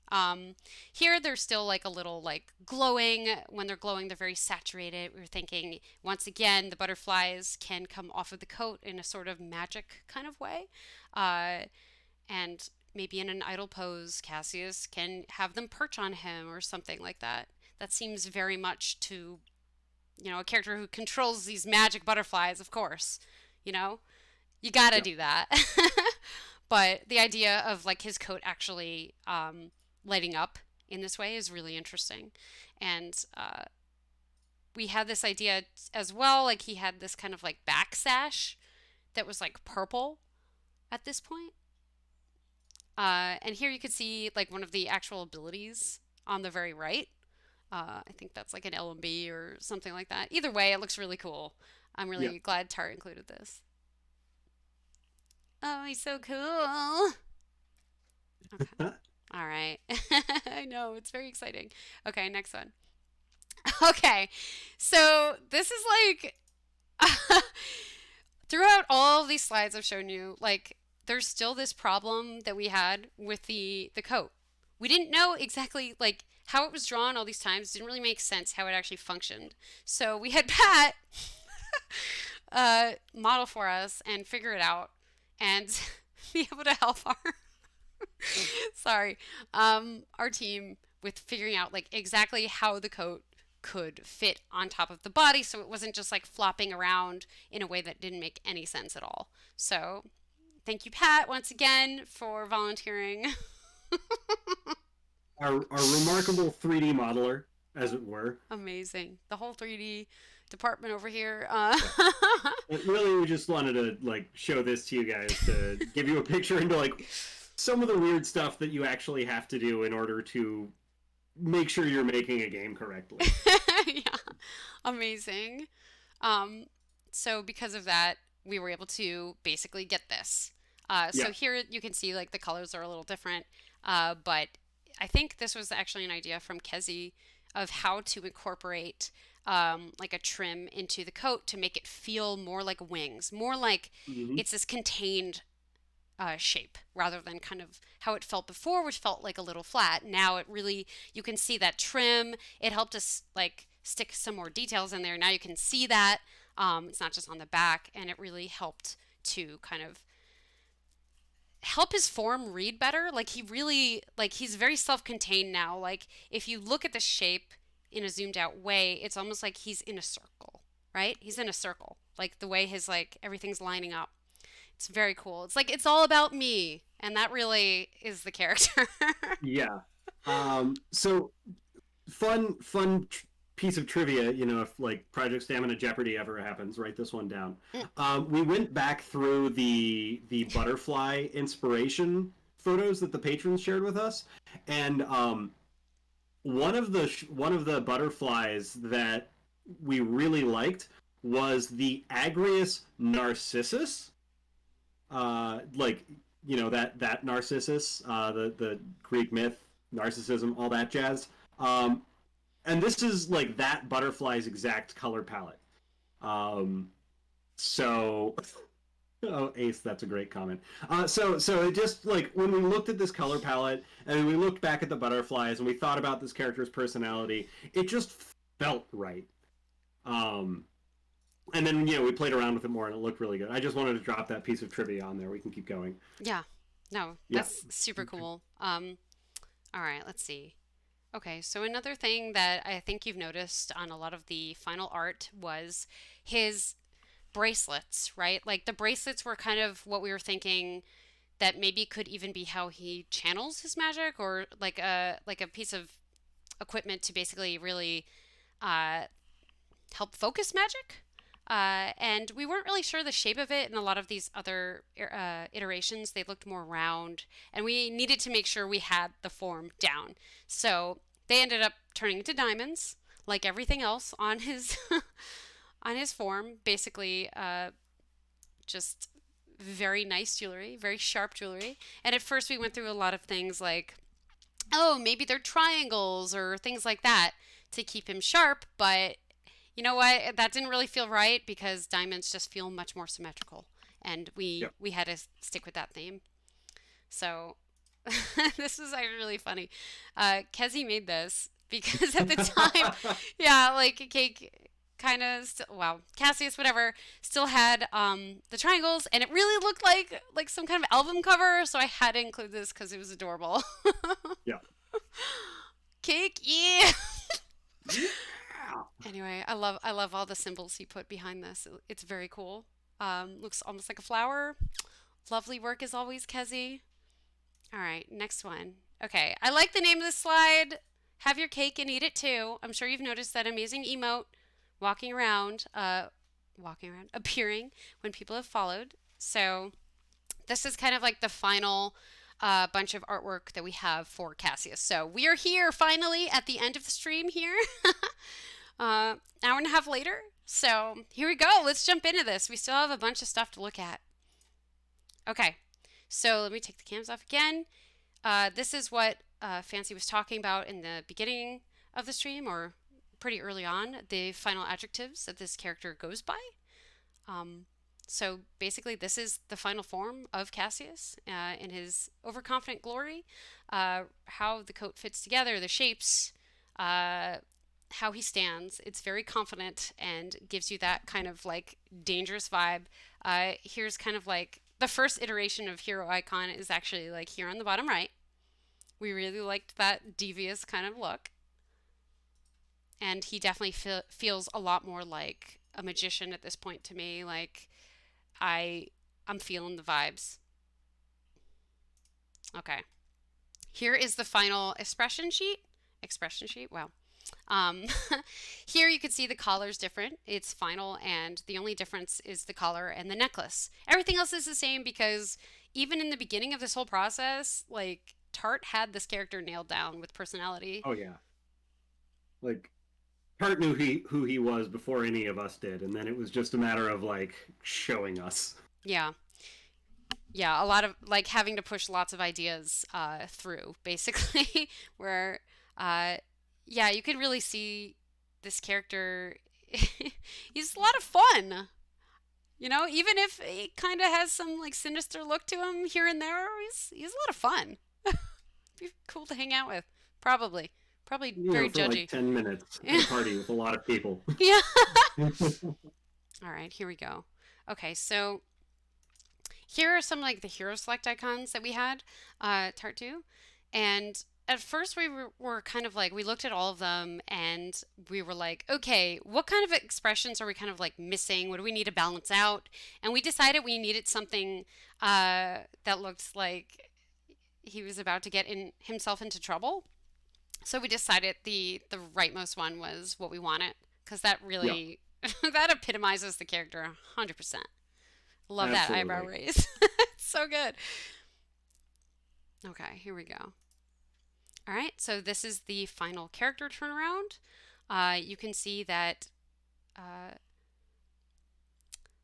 Here they're still like a little like glowing. When they're glowing, they're very saturated. We were thinking once again the butterflies can come off of the coat in a sort of magic kind of way, and maybe in an idle pose, Cassius can have them perch on him or something like that. That seems very much to a character who controls these magic butterflies, of course. You know, you gotta Yep. do that. But the idea of like his coat actually lighting up in this way is really interesting. And we had this idea as well, like he had this kind of like back sash that was like purple at this point. And here you could see like one of the actual abilities on the very right. I think that's like an LMB or something like that. Either way, it looks really cool. I'm Yep. really glad Tart included this. Oh, he's so cool. Okay. All right. I know, it's very exciting. Okay, next one. Okay. So, this is like throughout all these slides I've shown you, like there's still this problem that we had with the coat. We didn't know exactly like how it was drawn all these times. It didn't really make sense how it actually functioned. So, we had Pat model for us and figure it out and be able to help our sorry our team with figuring out like exactly how the coat could fit on top of the body so it wasn't just like flopping around in a way that didn't make any sense at all. So thank you, Pat, once again for volunteering. Our remarkable 3D modeler, as it were. Amazing, the whole 3D department over here. Yeah. But really, we just wanted to like show this to you guys to give you a picture into like some of the weird stuff that you actually have to do in order to make sure you're making a game correctly. Yeah, amazing. Um, so because of that, we were able to basically get this. So Yeah. here you can see like the colors are a little different, but I think this was actually an idea from Kezi of how to incorporate like a trim into the coat to make it feel more like wings, more like Hmm. it's this contained shape rather than kind of how it felt before, which felt like a little flat. Now it really, you can see that trim. It helped us like stick some more details in there. Now you can see that. It's not just on the back, and it really helped to kind of help his form read better. Like he really, like he's very self-contained now. Like if you look at the shape in a zoomed out way, it's almost like he's in a circle, right? He's in a circle. Like the way his like everything's lining up. It's very cool. It's like it's all about me, and that really is the character. Yeah. So piece of trivia, if like Project Stamina Jeopardy ever happens, write this one down. We went back through the butterfly inspiration photos that the patrons shared with us, and one of the butterflies that we really liked was the Agrius narcissus. Like that Narcissus, the Greek myth, narcissism, all that jazz. And this is like that butterfly's exact color palette. Um, so, oh, Ace, that's a great comment. So it just like when we looked at this color palette and we looked back at the butterflies and we thought about this character's personality, it just felt right. Um, and then we played around with it more and it looked really good. I just wanted to drop that piece of trivia on there. We can keep going. Yeah. No, Yeah. that's super cool. All right, let's see. Okay, so another thing that I think you've noticed on a lot of the final art was his bracelets, right? Like the bracelets were kind of what we were thinking that maybe could even be how he channels his magic or like a piece of equipment to basically really uh, help focus magic. And we weren't really sure the shape of it in a lot of these other iterations. They looked more round, and we needed to make sure we had the form down. So they ended up turning into diamonds, like everything else on his on his form. Basically, just very nice jewelry, very sharp jewelry. And at first, we went through a lot of things like, oh, maybe they're triangles or things like that to keep him sharp, but you know what? That didn't really feel right because diamonds just feel much more symmetrical, and we Yep. we had to stick with that theme. So this is like really funny. Kezi made this because at the time, yeah, like Cake kind of well, Cassius whatever still had the triangles, and it really looked like some kind of album cover. So I had to include this because it was adorable. Yeah. Cake, yeah. Yeah. Anyway, I love all the symbols he put behind this. It's very cool. Looks almost like a flower. Lovely work as always, Kezi. All right, next one. Okay, I like the name of this slide. Have your cake and eat it too. I'm sure you've noticed that amazing emote walking around, appearing when people have followed. So this is kind of like the final bunch of artwork that we have for Cassius. So we are here finally at the end of the stream here. Hour and a half later. So here we go. Let's jump into this. We still have a bunch of stuff to look at. Okay, so let me take the cams off again. This is what Fancy was talking about in the beginning of the stream, or pretty early on, the final adjectives that this character goes by. Um, so basically, this is the final form of Cassius in his overconfident glory. How the coat fits together, the shapes, how he stands. It's very confident and gives you that kind of like dangerous vibe. Here's kind of like the first iteration of hero icon is actually like here on the bottom right. We really liked that devious kind of look. And he definitely feels a lot more like a magician at this point to me. Like I I'm feeling the vibes. Okay. Here is the final expression sheet. Expression sheet. Wow. Um, here you can see the collar's different. It's final, and the only difference is the collar and the necklace. Everything else is the same because even in the beginning of this whole process, like Tart had this character nailed down with personality. Oh yeah. Like Hart knew who he was before any of us did, and then it was just a matter of like showing us. Yeah. Yeah, a lot of like having to push lots of ideas through, basically, where, uh, yeah, you can really see this character. He's a lot of fun, even if he kind of has some like sinister look to him here and there. He's a lot of fun. Be cool to hang out with, probably. Probably You know, very for like judgy. 10 minutes at a party with a lot of people. Yeah. All right, here we go. Okay, so here are some like the hero select icons that we had, Tart 2. And at first we were kind of like, we looked at all of them and we were like, okay, what kind of expressions are we kind of like missing? What do we need to balance out? And we decided we needed something that looked like he was about to get in himself into trouble. So we decided the rightmost one was what we wanted because that Yeah, really that epitomizes the character 100%. Love that eyebrow absolutely. raise. It's so good. Okay, here we go. All right, so this is the final character turnaround. You can see that, uh,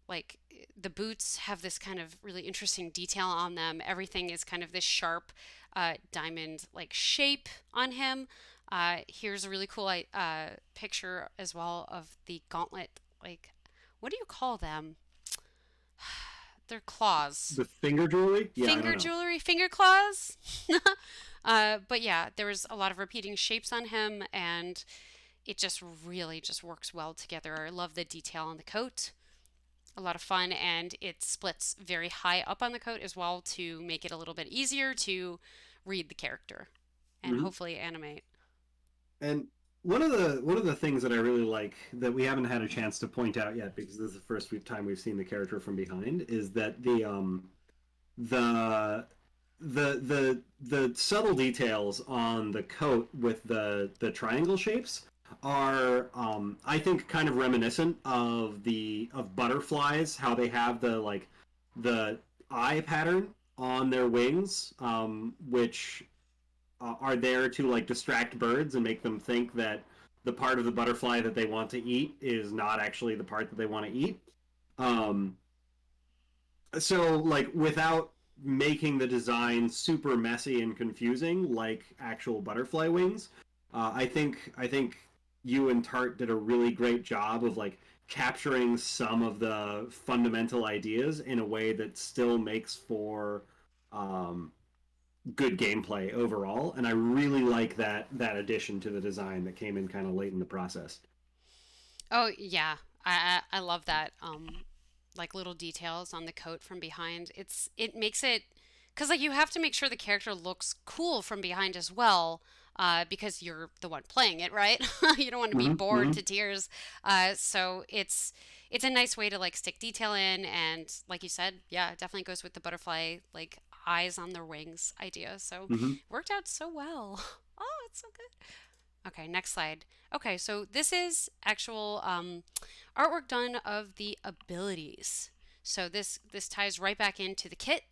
like, the boots have this kind of really interesting detail on them. Everything is kind of this sharp diamond like shape on him. Here's a really cool picture as well of the gauntlet. Like, what do you call them? They're claws. The finger jewelry? Yeah, I don't Finger know. jewelry, finger claws. But yeah, there was a lot of repeating shapes on him, and it just really just works well together. I love the detail on the coat. A lot of fun, and it splits very high up on the coat as well to make it a little bit easier to read the character and Hmm. hopefully animate. And one of the things that I really like that we haven't had a chance to point out yet because this is the first time we've seen the character from behind is that the the subtle details on the coat with the triangle shapes are I think kind of reminiscent of butterflies, how they have the eye pattern on their wings, which are there to like distract birds and make them think that the part of the butterfly that they want to eat is not actually the part that they want to eat. Um, so like without making the design super messy and confusing like actual butterfly wings, I think you and Tart did a really great job of like capturing some of the fundamental ideas in a way that still makes for um, good gameplay overall, and I really like that addition to the design that came in kind of late in the process. Oh yeah, I love that. Like little details on the coat from behind. It makes it because like you have to make sure the character looks cool from behind as well. Because you're the one playing it, right? You don't want to be Mm-hmm, bored mm-hmm, to tears. So it's a nice way to like stick detail in, and like you said, yeah, it definitely goes with the butterfly like eyes on their wings idea. So mm-hmm. it worked out so well. Oh, it's so good. Okay, next slide. Okay, so this is actual artwork done of the abilities. So this ties right back into the kit.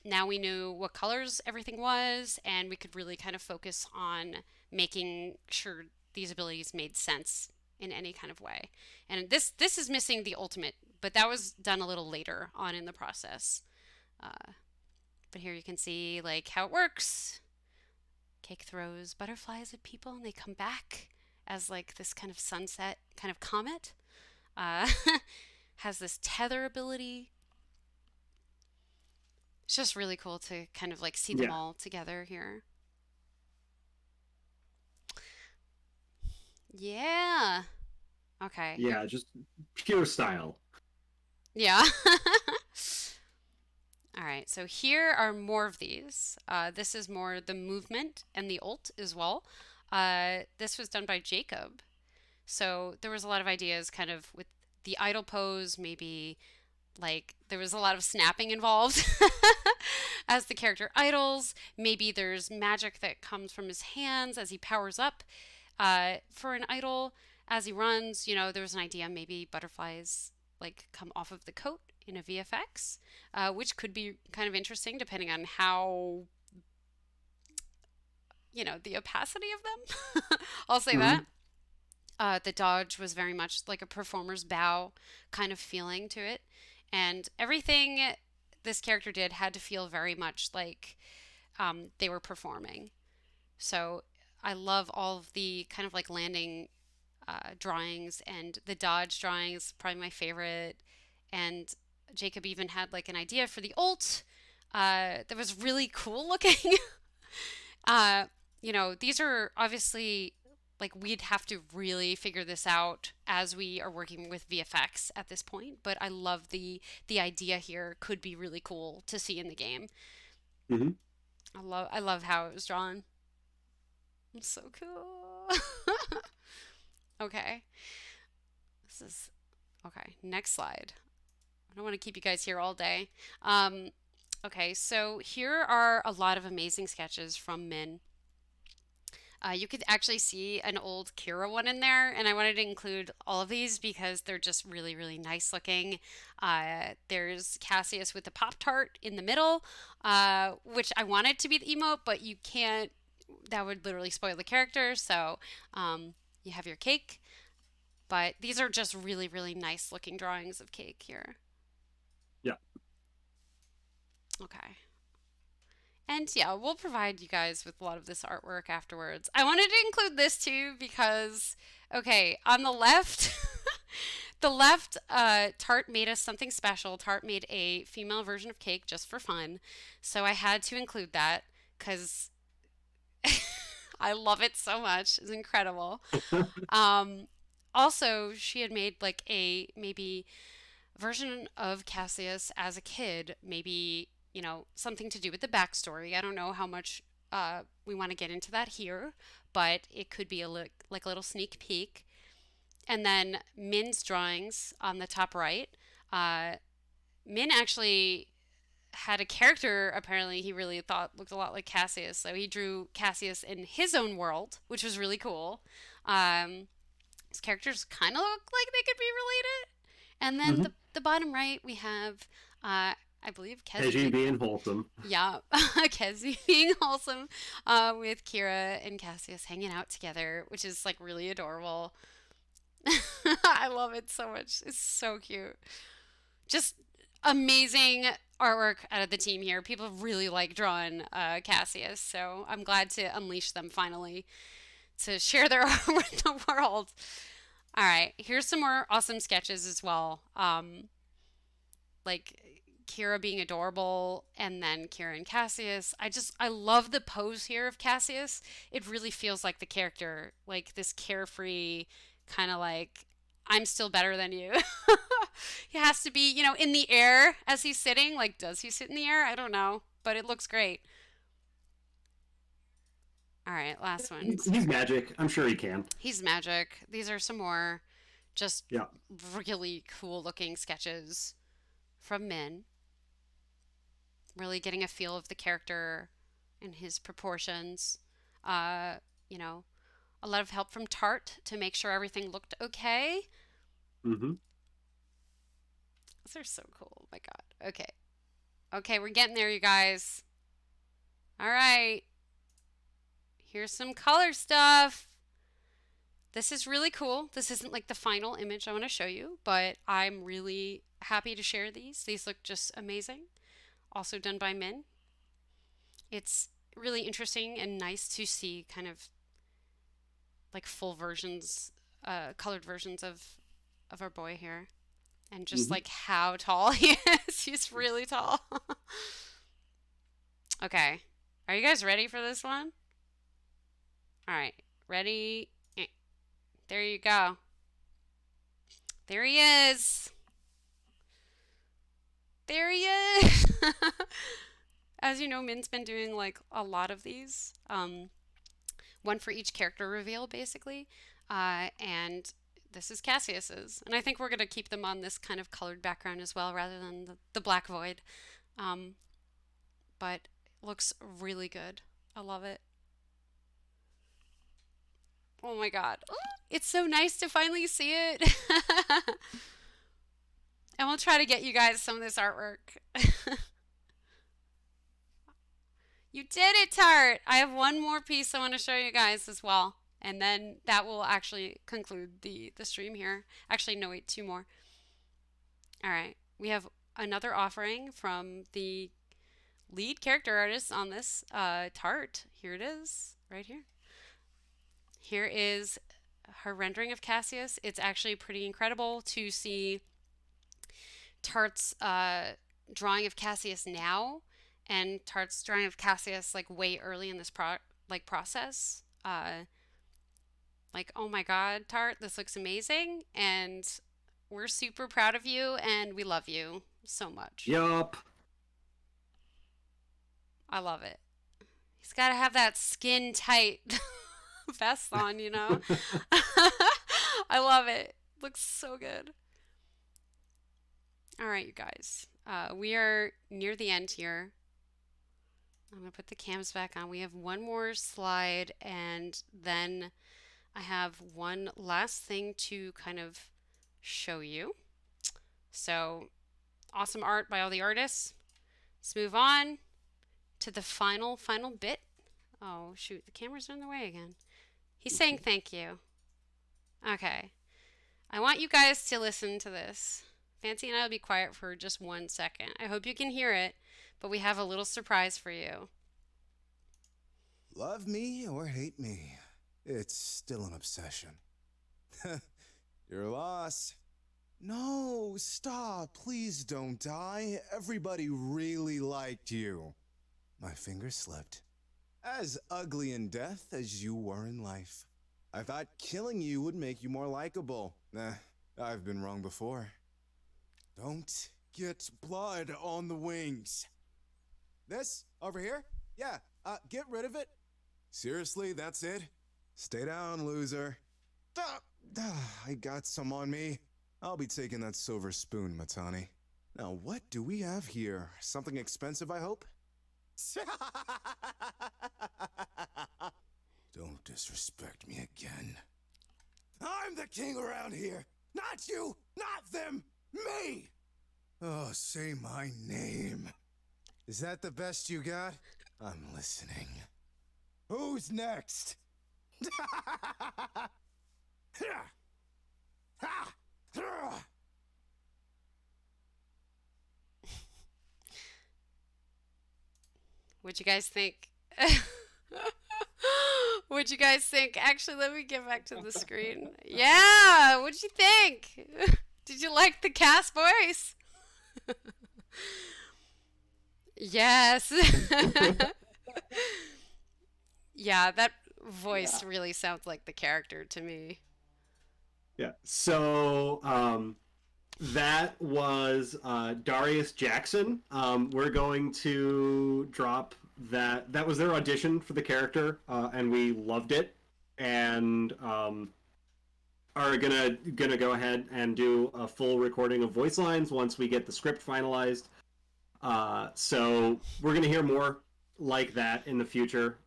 Now we knew what colors everything was, and we could really kind of focus on making sure these abilities made sense in any kind of way. And this is missing the ultimate, but that was done a little later on in the process. Uh, but here you can see like how it works. Cake throws butterflies at people and they come back as like this kind of sunset kind of comet. Uh, has this tether ability. It's just really cool to kind of like see them Yeah, all together here. Yeah. Okay, here. yeah, just pure style. Yeah. All right, so here are more of these. This is more the movement and the ult as well. This was done by Jacob. So there was a lot of ideas kind of with the idle pose, maybe like there was a lot of snapping involved as the character idles. Maybe there's magic that comes from his hands as he powers up. For an idle, as he runs, there was an idea maybe butterflies like come off of the coat in a VFX, which could be kind of interesting depending on how, the opacity of them. I'll say Mm-hmm. that. The dodge was very much like a performer's bow kind of feeling to it. And everything this character did had to feel very much like they were performing. So I love all of the kind of like landing drawings, and the dodge drawings, probably my favorite. And Jacob even had like an idea for the ult that was really cool looking. uh, these are obviously like we'd have to really figure this out as we are working with VFX at this point. But I love the idea here. Could be really cool to see in the game. Hmm. I love how it was drawn. It's so cool. Okay, this is okay. Next slide. I don't want to keep you guys here all day. Um, okay, so here are a lot of amazing sketches from Min. You could actually see an old Kira one in there, and I wanted to include all of these because they're just really, really nice looking. There's Cassius with the Pop Tart in the middle, which I wanted to be the emote, but you can't. That would literally spoil the character. So you have your cake, but these are just really, really nice looking drawings of cake here. Yeah. Okay. And yeah, we'll provide you guys with a lot of this artwork afterwards. I wanted to include this too because, okay, on the left, the left, Tart made us something special. Tart made a female version of cake just for fun. So I had to include that because I love it so much. It's incredible. Um, Also, she had made like a maybe version of Cassius as a kid, maybe, something to do with the backstory. I don't know how much we want to get into that here, but it could be like a little sneak peek. And then Min's drawings on the top right. Uh, Min actually had a character apparently he really thought looked a lot like Cassius. So he drew Cassius in his own world, which was really cool. Um, his characters kind of look like they could be related. And then Hmm. the bottom right, we have, I believe, Edgy Kezi. being wholesome. Yeah, Kezi being wholesome with Kira and Cassius hanging out together, which is like really adorable. I love it so much. It's so cute. Just amazing artwork out of the team here. People really like drawing Cassius, so I'm glad to unleash them finally to share their art with the world. All right, here's some more awesome sketches as well. Like Kira being adorable, and then Kira and Cassius. I love the pose here of Cassius. It really feels like the character, like this carefree kind of like I'm still better than you. He has to be, in the air as he's sitting. Like, does he sit in the air? I don't know, but it looks great. All right, last ones. He's magic. I'm sure he can. He's magic. These are some more just Yeah. really cool looking sketches from Min. Really getting a feel of the character and his proportions. Uh, you know, a lot of help from Tart to make sure everything looked okay. Hmm. These are so cool. Oh my God. Okay. Okay, we're getting there, you guys. All right. Here's some color stuff. This is really cool. This isn't like the final image I want to show you, but I'm really happy to share these. These look just amazing. Also done by Min. It's really interesting and nice to see kind of like full versions, colored versions of our boy here, and just Hmm. like how tall he is. He's really tall. Okay, are you guys ready for this one? All right, ready? There you go. There he is. There he is. As you know, Min's been doing like a lot of these. One for each character reveal, basically. And this is Cassius's. And I think we're going to keep them on this kind of colored background as well, rather than the black void. Um, but it looks really good. I love it. Oh my God. Oh, it's so nice to finally see it. And we'll try to get you guys some of this artwork. You did it, Tart! I have one more piece I want to show you guys as well. And then that will actually conclude the stream here. Actually, no, wait, two more. All right. We have another offering from the lead character artist on this, Tart. Here it is, right here. Here is her rendering of Cassius. It's actually pretty incredible to see Tart's drawing of Cassius now and Tart's drawing of Cassius like way early in this process. Like, oh my God, Tart, this looks amazing, and we're super proud of you, and we love you so much. Yup. I love it. He's got to have that skin tight vest on, you know? I love it. Looks so good. All right, you guys. We are near the end here. I'm going to put the cams back on. We have one more slide, and then I have one last thing to kind of show you. So, awesome art by all the artists. Let's move on to the final bit. Oh, shoot. The camera's in the way again. He's saying thank you. Okay. I want you guys to listen to this. Fancy and I will be quiet for just 1 second. I hope you can hear it, but we have a little surprise for you. Love me or hate me, it's still an obsession. Your loss. No, stop. Please don't die. Everybody really liked you. My finger slipped. As ugly in death as you were in life. I thought killing you would make you more likable. I've been wrong before. Don't get blood on the wings. This? Over here? Yeah, get rid of it. Seriously, that's it? Stay down, loser. I got some on me. I'll be taking that silver spoon, Matani. Now, what do we have here? Something expensive, I hope? Don't disrespect me again. I'm the king around here. Not you, not them, me. Oh, say my name. Is that the best you got? I'm listening. Who's next? What'd you guys think? What'd you guys think? Actually, let me get back to the screen. Yeah, what'd you think? Did you like the cast voice? Yes. Yeah, that voice really sounds like the character to me. Yeah. So that was Darius Jackson. We're going to drop that. That was their audition for the character, and we loved it, and are gonna go ahead and do a full recording of voice lines once we get the script finalized. So we're gonna hear more like that in the future.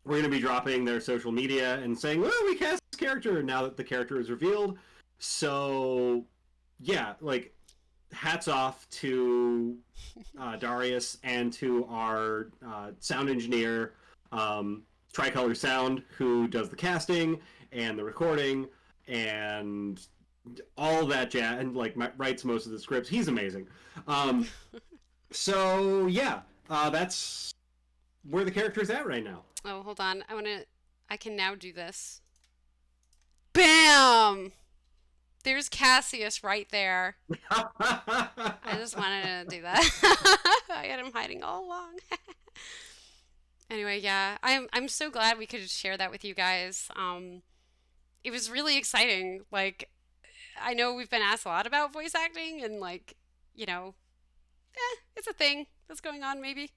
We're going to be dropping their social media and saying, well, we cast this character now that the character is revealed. So, yeah, like, hats off to Darius and to our sound engineer, Tricolor Sound, who does the casting and the recording and all that jazz, and, like, writes most of the scripts. He's amazing. So, yeah, that's where the character is at right now. Oh, hold on. I can now do this. Bam! There's Cassius right there. I just wanted to do that. I had him hiding all along. Anyway, yeah. I'm so glad we could share that with you guys. It was really exciting. Like, I know we've been asked a lot about voice acting and, like, you know, it's a thing that's going on maybe.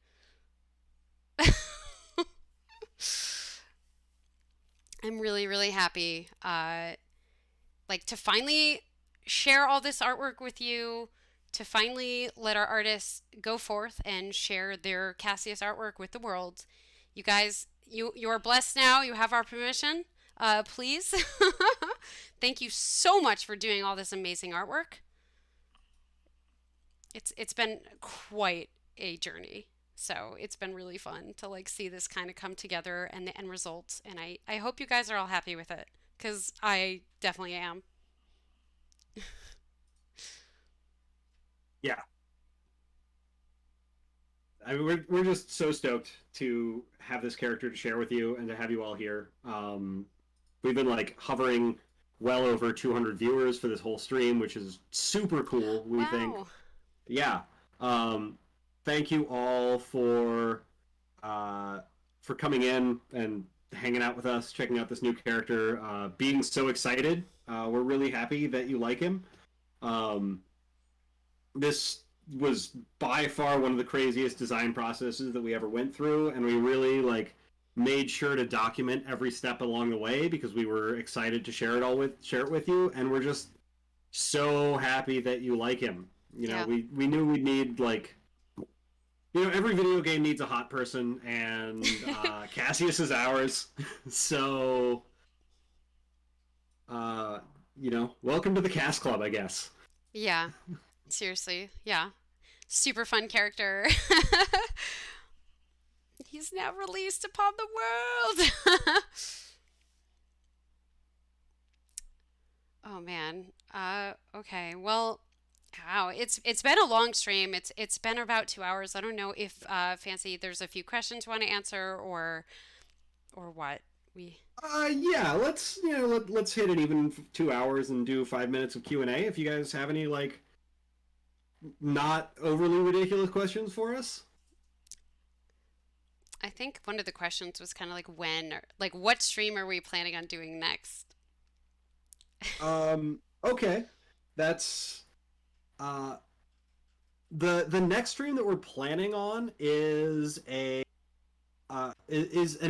I'm really, really happy, like, to finally share all this artwork with you, to finally let our artists go forth and share their Cassius artwork with the world. You guys, you are blessed now. You have our permission. Please. Thank you so much for doing all this amazing artwork. It's been quite a journey. So it's been really fun to like see this kind of come together and the end result. And I hope you guys are all happy with it because I definitely am. Yeah, I mean, we're just so stoked to have this character to share with you and to have you all here. We've been like hovering well over 200 viewers for this whole stream, which is super cool. We think, Wow. yeah. Um, Thank you all uh, for coming in and hanging out with us, checking out this new character, being so excited. We're really happy that you like him. Um, this was by far one of the craziest design processes that we ever went through, and we really like made sure to document every step along the way because we were excited to share it with you, and we're just so happy that you like him. You know, Yeah. we knew we'd need like, every video game needs a hot person, and Cassius is ours. So, uh, welcome to the Cast Club, I guess. Yeah. Seriously. Yeah. Super fun character. He's now released upon the world. Oh man. Okay. Well, wow. It's been a long stream. It's been about 2 hours. I don't know if Fancy, there's a few questions you want to answer or what. We Yeah, let's hit it even 2 hours and do 5 minutes of Q&A. If you guys have any like not overly ridiculous questions for us. I think one of the questions was kind of like when or like what stream are we planning on doing next? Okay, that's uh the next stream that we're planning on is an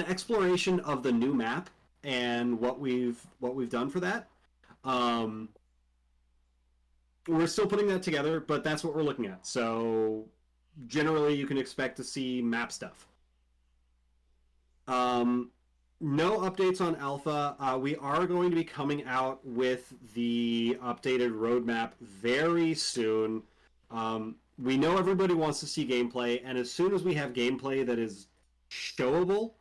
exploration of the new map and what we've done for that. Um, we're still putting that together, but that's what we're looking at. So generally, you can expect to see map stuff. Um, no updates on alpha. We are going to be coming out with the updated roadmap very soon. We know everybody wants to see gameplay, and as soon as we have gameplay that is showable,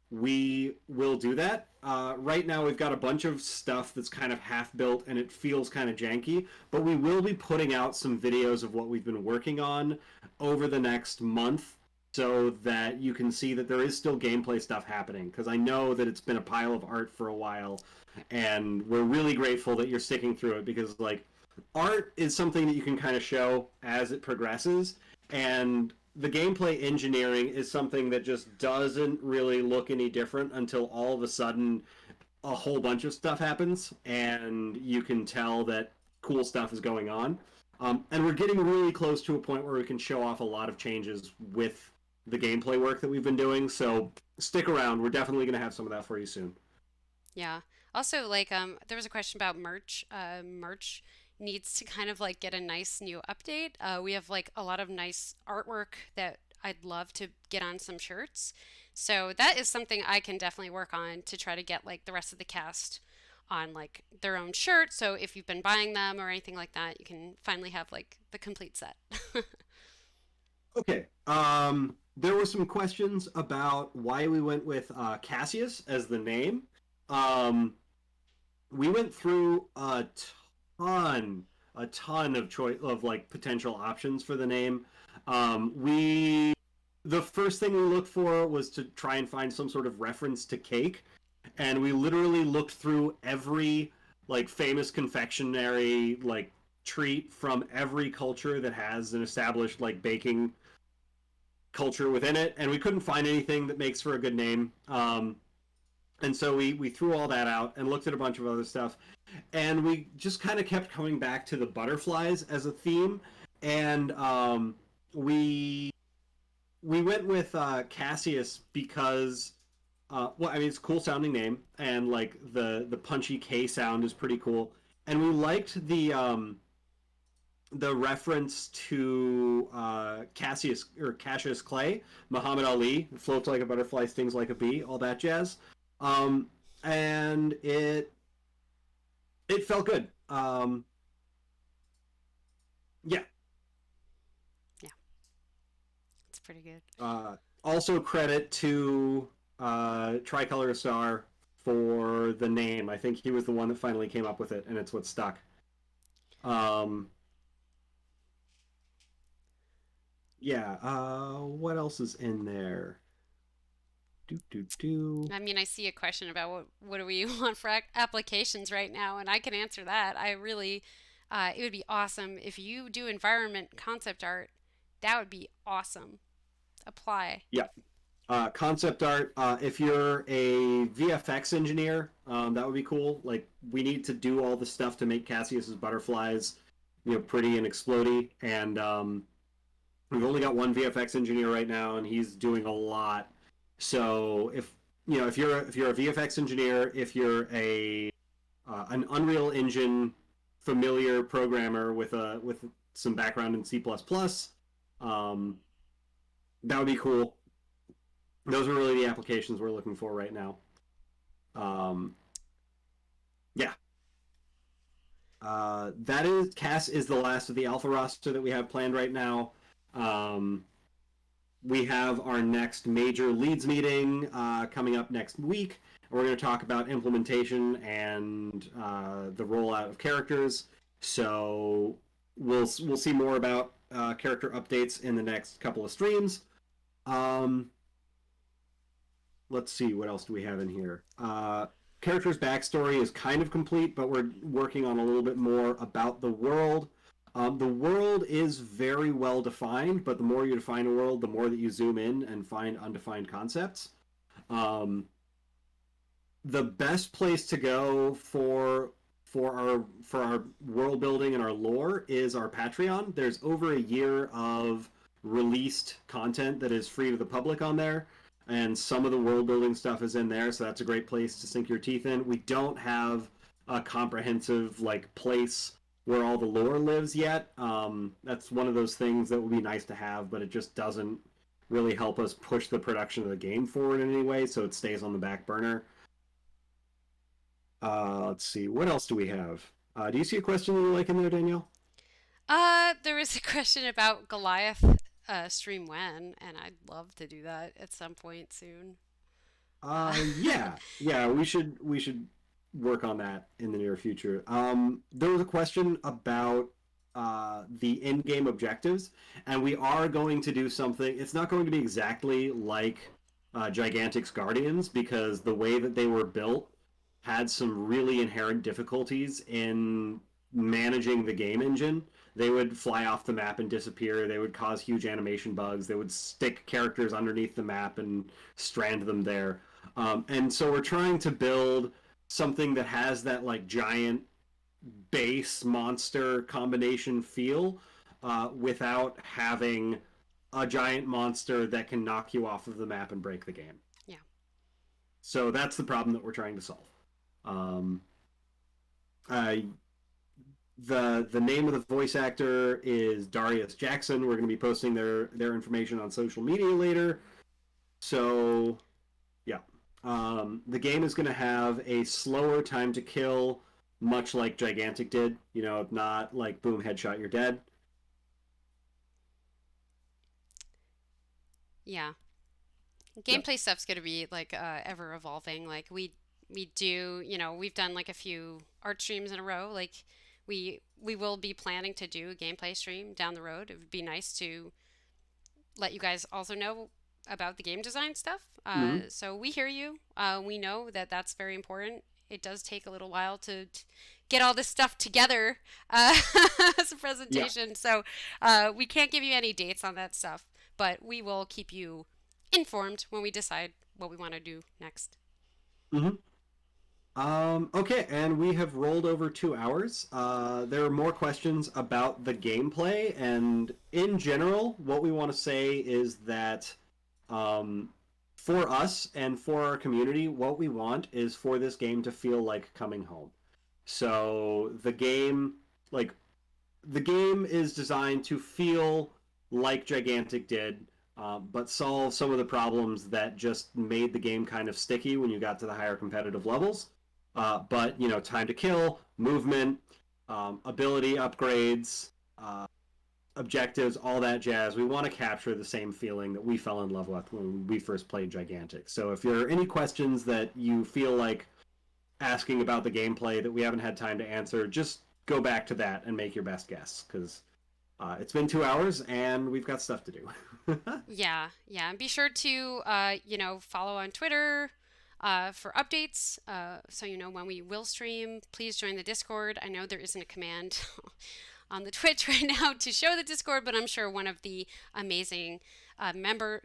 we will do that. Right now, we've got a bunch of stuff that's kind of half built and it feels kind of janky, but we will be putting out some videos of what we've been working on over the next month so that you can see that there is still gameplay stuff happening. Because I know that it's been a pile of art for a while, and we're really grateful that you're sticking through it because, like, art is something that you can kind of show as it progresses, and the gameplay engineering is something that just doesn't really look any different until all of a sudden a whole bunch of stuff happens and you can tell that cool stuff is going on. And we're getting really close to a point where we can show off a lot of changes with the gameplay work that we've been doing. So stick around. We're definitely going to have some of that for you soon. Yeah. Also, like, there was a question about merch. Merch needs to kind of like get a nice new update. We have like a lot of nice artwork that I'd love to get on some shirts. So that is something I can definitely work on to try to get like the rest of the cast on like their own shirt. So if you've been buying them or anything like that, you can finally have like the complete set. Okay. There were some questions about why we went with Cassius as the name. Um, we went through ton, a ton of choice of like potential options for the name. We The first thing we looked for was to try and find some sort of reference to cake, and we literally looked through every like famous confectionery like treat from every culture that has an established like baking culture within it, and we couldn't find anything that makes for a good name. And so we threw all that out and looked at a bunch of other stuff, and we just kind of kept coming back to the butterflies as a theme, and we went with Cassius because well, I mean, it's a cool sounding name, and like the punchy K sound is pretty cool, and we liked the reference to Cassius Clay, Muhammad Ali, floats like a butterfly, stings like a bee, all that jazz, um, and it felt good. Yeah, Yeah, pretty good. Uh, Also credit to Tricolor Star for the name. I think he was the one that finally came up with it, and it's what stuck. Um, yeah. What else is in there? Do do do. I mean, I see a question about what do we want for applications right now, and I can answer that. I really, it would be awesome if you do environment concept art. That would be awesome. Apply. Yeah. Concept art. If you're a VFX engineer, that would be cool. Like we need to do all the stuff to make Cassius's butterflies, pretty and explodey. And we've only got one VFX engineer right now, and he's doing a lot. So if you're a VFX engineer, if you're a an Unreal Engine familiar programmer with some background in C++, um, that would be cool. Those are really the applications we're looking for right now. Um, yeah, that is Cass is the last of the alpha roster that we have planned right now. Um, we have our next major leads meeting coming up next week. We're going to talk about implementation and the rollout of characters. So we'll see more about character updates in the next couple of streams. Um, let's see, what else do we have in here? Character's backstory is kind of complete, but we're working on a little bit more about the world. The world is very well defined, but the more you define a world, the more that you zoom in and find undefined concepts. Um, the best place to go for our world building and our lore is our Patreon. There's over a year of released content that is free to the public on there, and some of the world building stuff is in there, so that's a great place to sink your teeth in. We don't have a comprehensive place where all the lore lives yet. That's one of those things that would be nice to have, but it just doesn't really help us push the production of the game forward in any way, so it stays on the back burner. Let's see. What else do we have? Do you see a question that you like in there, Danielle? There was a question about Goliath stream when, and I'd love to do that at some point soon. Yeah, yeah. We should work on that in the near future. There was a question about the in-game objectives, and we are going to do something. It's not going to be exactly like Gigantic's Guardians because the way that they were built had some really inherent difficulties in managing the game engine. They would fly off the map and disappear. They would cause huge animation bugs. They would stick characters underneath the map and strand them there. And so we're trying to build something that has that giant base monster combination feel without having a giant monster that can knock you off of the map and break the game. Yeah. So that's the problem that we're trying to solve. Um, uh, the name of the voice actor is Darius Jackson. We're going to be posting their information on social media later. So yeah, the game is going to have a slower time to kill, much like Gigantic did. Not like boom headshot you're dead. Yeah. Yep. Gameplay stuff's going to be ever evolving. Like we do, we've done like a few art streams in a row. Like we will be planning to do a gameplay stream down the road. It would be nice to let you guys also know about the game design stuff. Mm-hmm. So we hear you. We know that that's very important. It does take a little while to get all this stuff together as a Yeah. presentation. So we can't give you any dates on that stuff, but we will keep you informed when we decide what we want to do next. Mm-hmm. Okay, and we have rolled over 2 hours. There are more questions about the gameplay, and in general, what we want to say is that um, for us and for our community, what we want is for this game to feel like coming home. So like the game is designed to feel like Gigantic did, but solve some of the problems that just made the game kind of sticky when you got to the higher competitive levels. But time to kill, movement, ability upgrades, objectives, all that jazz. We want to capture the same feeling that we fell in love with when we first played Gigantic. So if there are any questions that you feel like asking about the gameplay that we haven't had time to answer, just go back to that and make your best guess, because it's been 2 hours and we've got stuff to do. Yeah, yeah. And be sure to, follow on Twitter for updates so you know when we will stream. Please join the Discord. I know there isn't a command on the Twitch right now to show the Discord, but I'm sure one of the amazing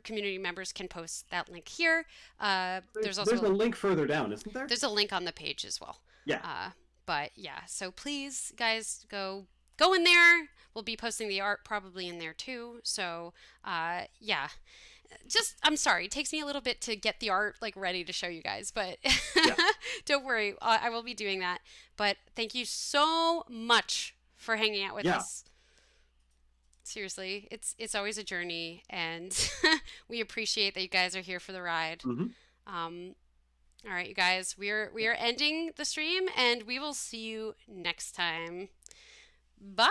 community members can post that link here. There's There's a also link further down, isn't there? there's a link on the page as well. Yeah. But yeah, so please, guys, go in there. We'll be posting the art probably in there too. So yeah, just I'm sorry, it takes me a little bit to get the art like ready to show you guys, but Yeah. don't worry, I will be doing that. But thank you so much for hanging out with Yeah. us. Seriously, it's always a journey, and we appreciate that you guys are here for the ride. Mm-hmm. Um, all right, you guys, we are ending the stream, and we will see you next time. Bye.